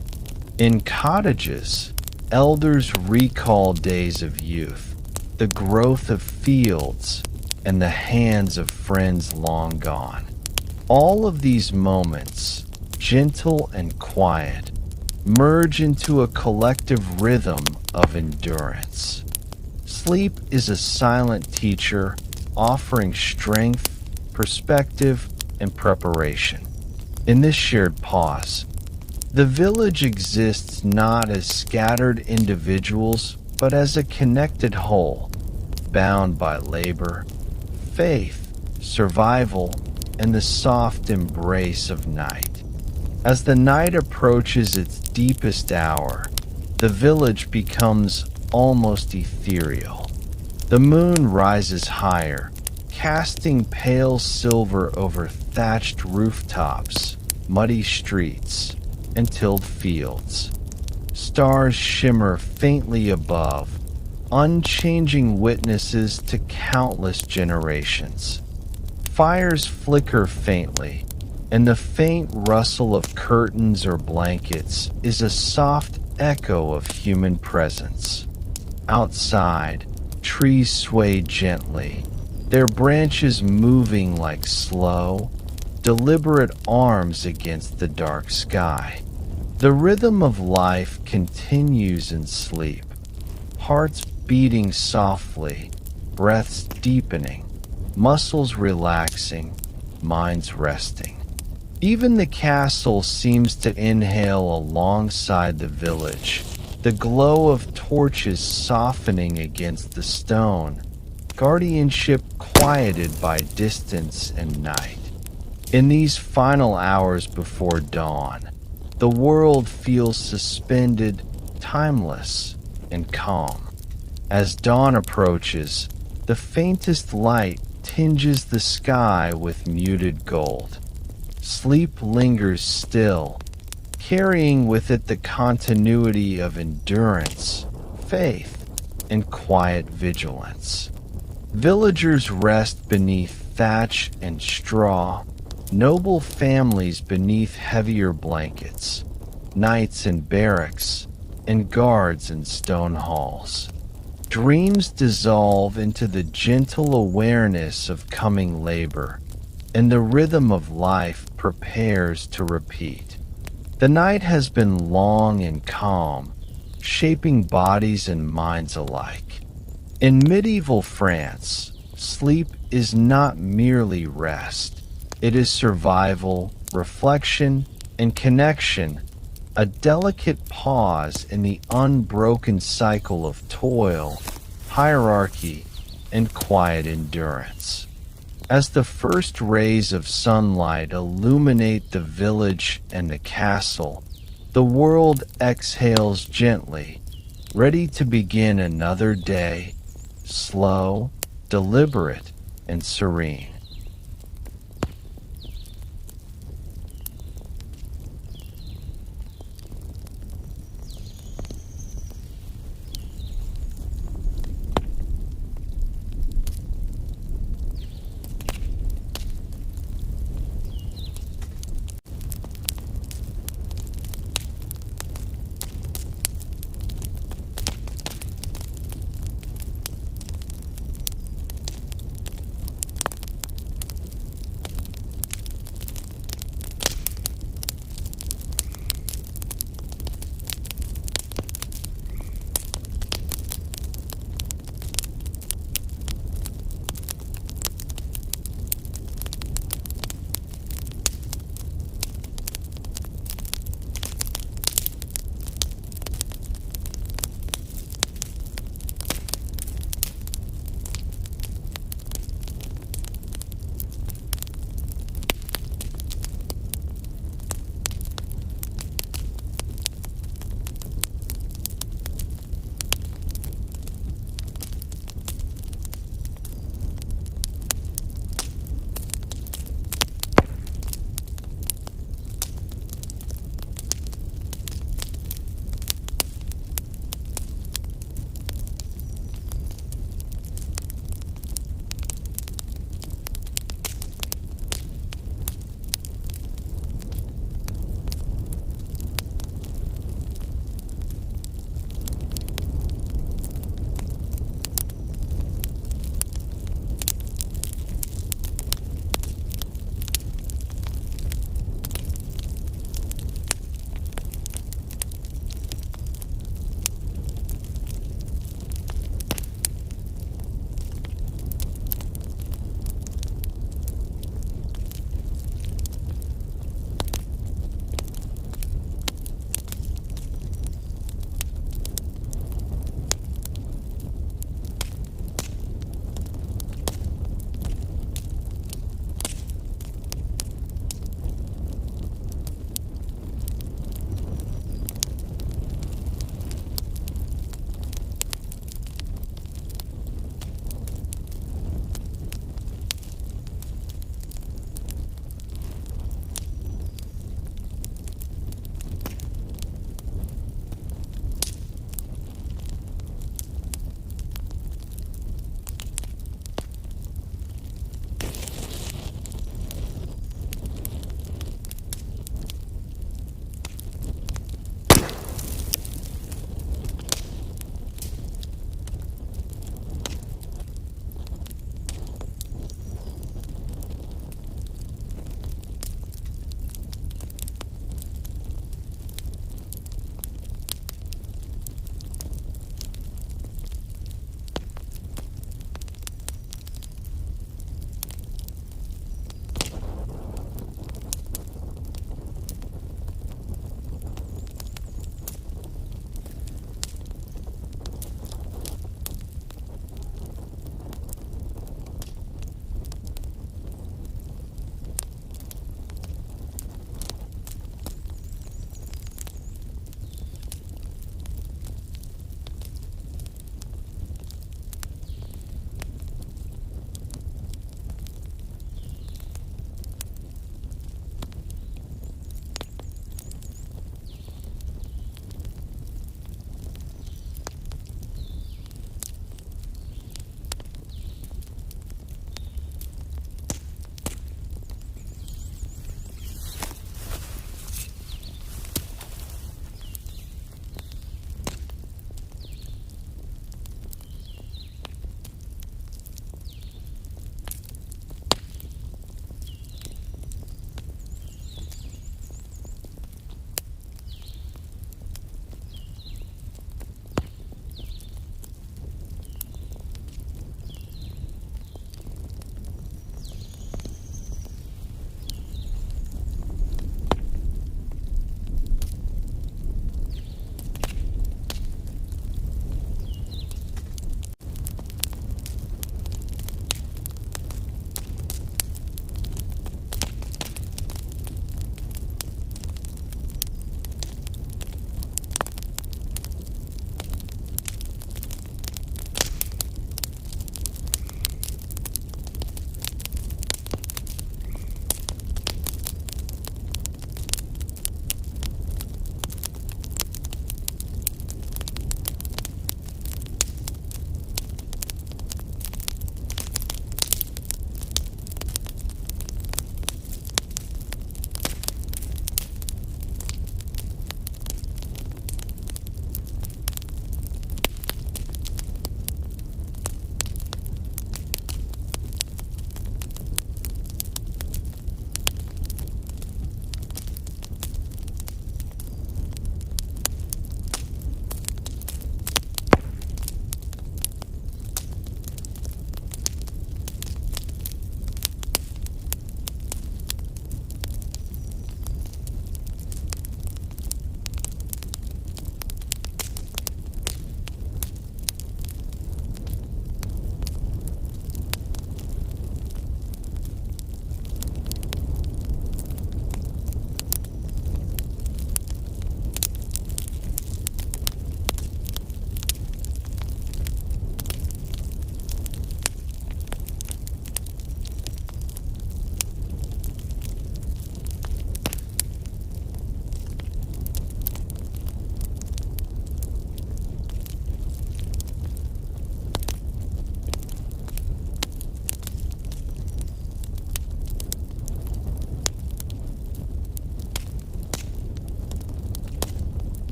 In cottages, elders recall days of youth, the growth of fields, and the hands of friends long gone. All of these moments, gentle and quiet, merge into a collective rhythm of endurance. Sleep is a silent teacher, offering strength, perspective, and preparation. In this shared pause, the village exists not as scattered individuals, but as a connected whole, bound by labor, faith, survival, and the soft embrace of night. As the night approaches its deepest hour, the village becomes almost ethereal. The moon rises higher, casting pale silver over thatched rooftops, muddy streets, and tilled fields. Stars shimmer faintly above, unchanging witnesses to countless generations. Fires flicker faintly, and the faint rustle of curtains or blankets is a soft echo of human presence. Outside, trees sway gently, their branches moving like slow, deliberate arms against the dark sky. The rhythm of life continues in sleep, hearts beating softly, breaths deepening, muscles relaxing, minds resting. Even the castle seems to inhale alongside the village, the glow of torches softening against the stone, guardianship quieted by distance and night. In these final hours before dawn, the world feels suspended, timeless, and calm. As dawn approaches, the faintest light tinges the sky with muted gold. sleep lingers still, carrying with it the continuity of endurance, faith, and quiet vigilance. Villagers rest beneath thatch and straw, noble families beneath heavier blankets, knights in barracks, and guards in stone halls. Dreams dissolve into the gentle awareness of coming labor, and the rhythm of life prepares to repeat. The night has been long and calm, shaping bodies and minds alike. In medieval France, sleep is not merely rest. It is survival, reflection, and connection, a delicate pause in the unbroken cycle of toil, hierarchy, and quiet endurance. As the first rays of sunlight illuminate the village and the castle, the world exhales gently, ready to begin another day, slow, deliberate, and serene.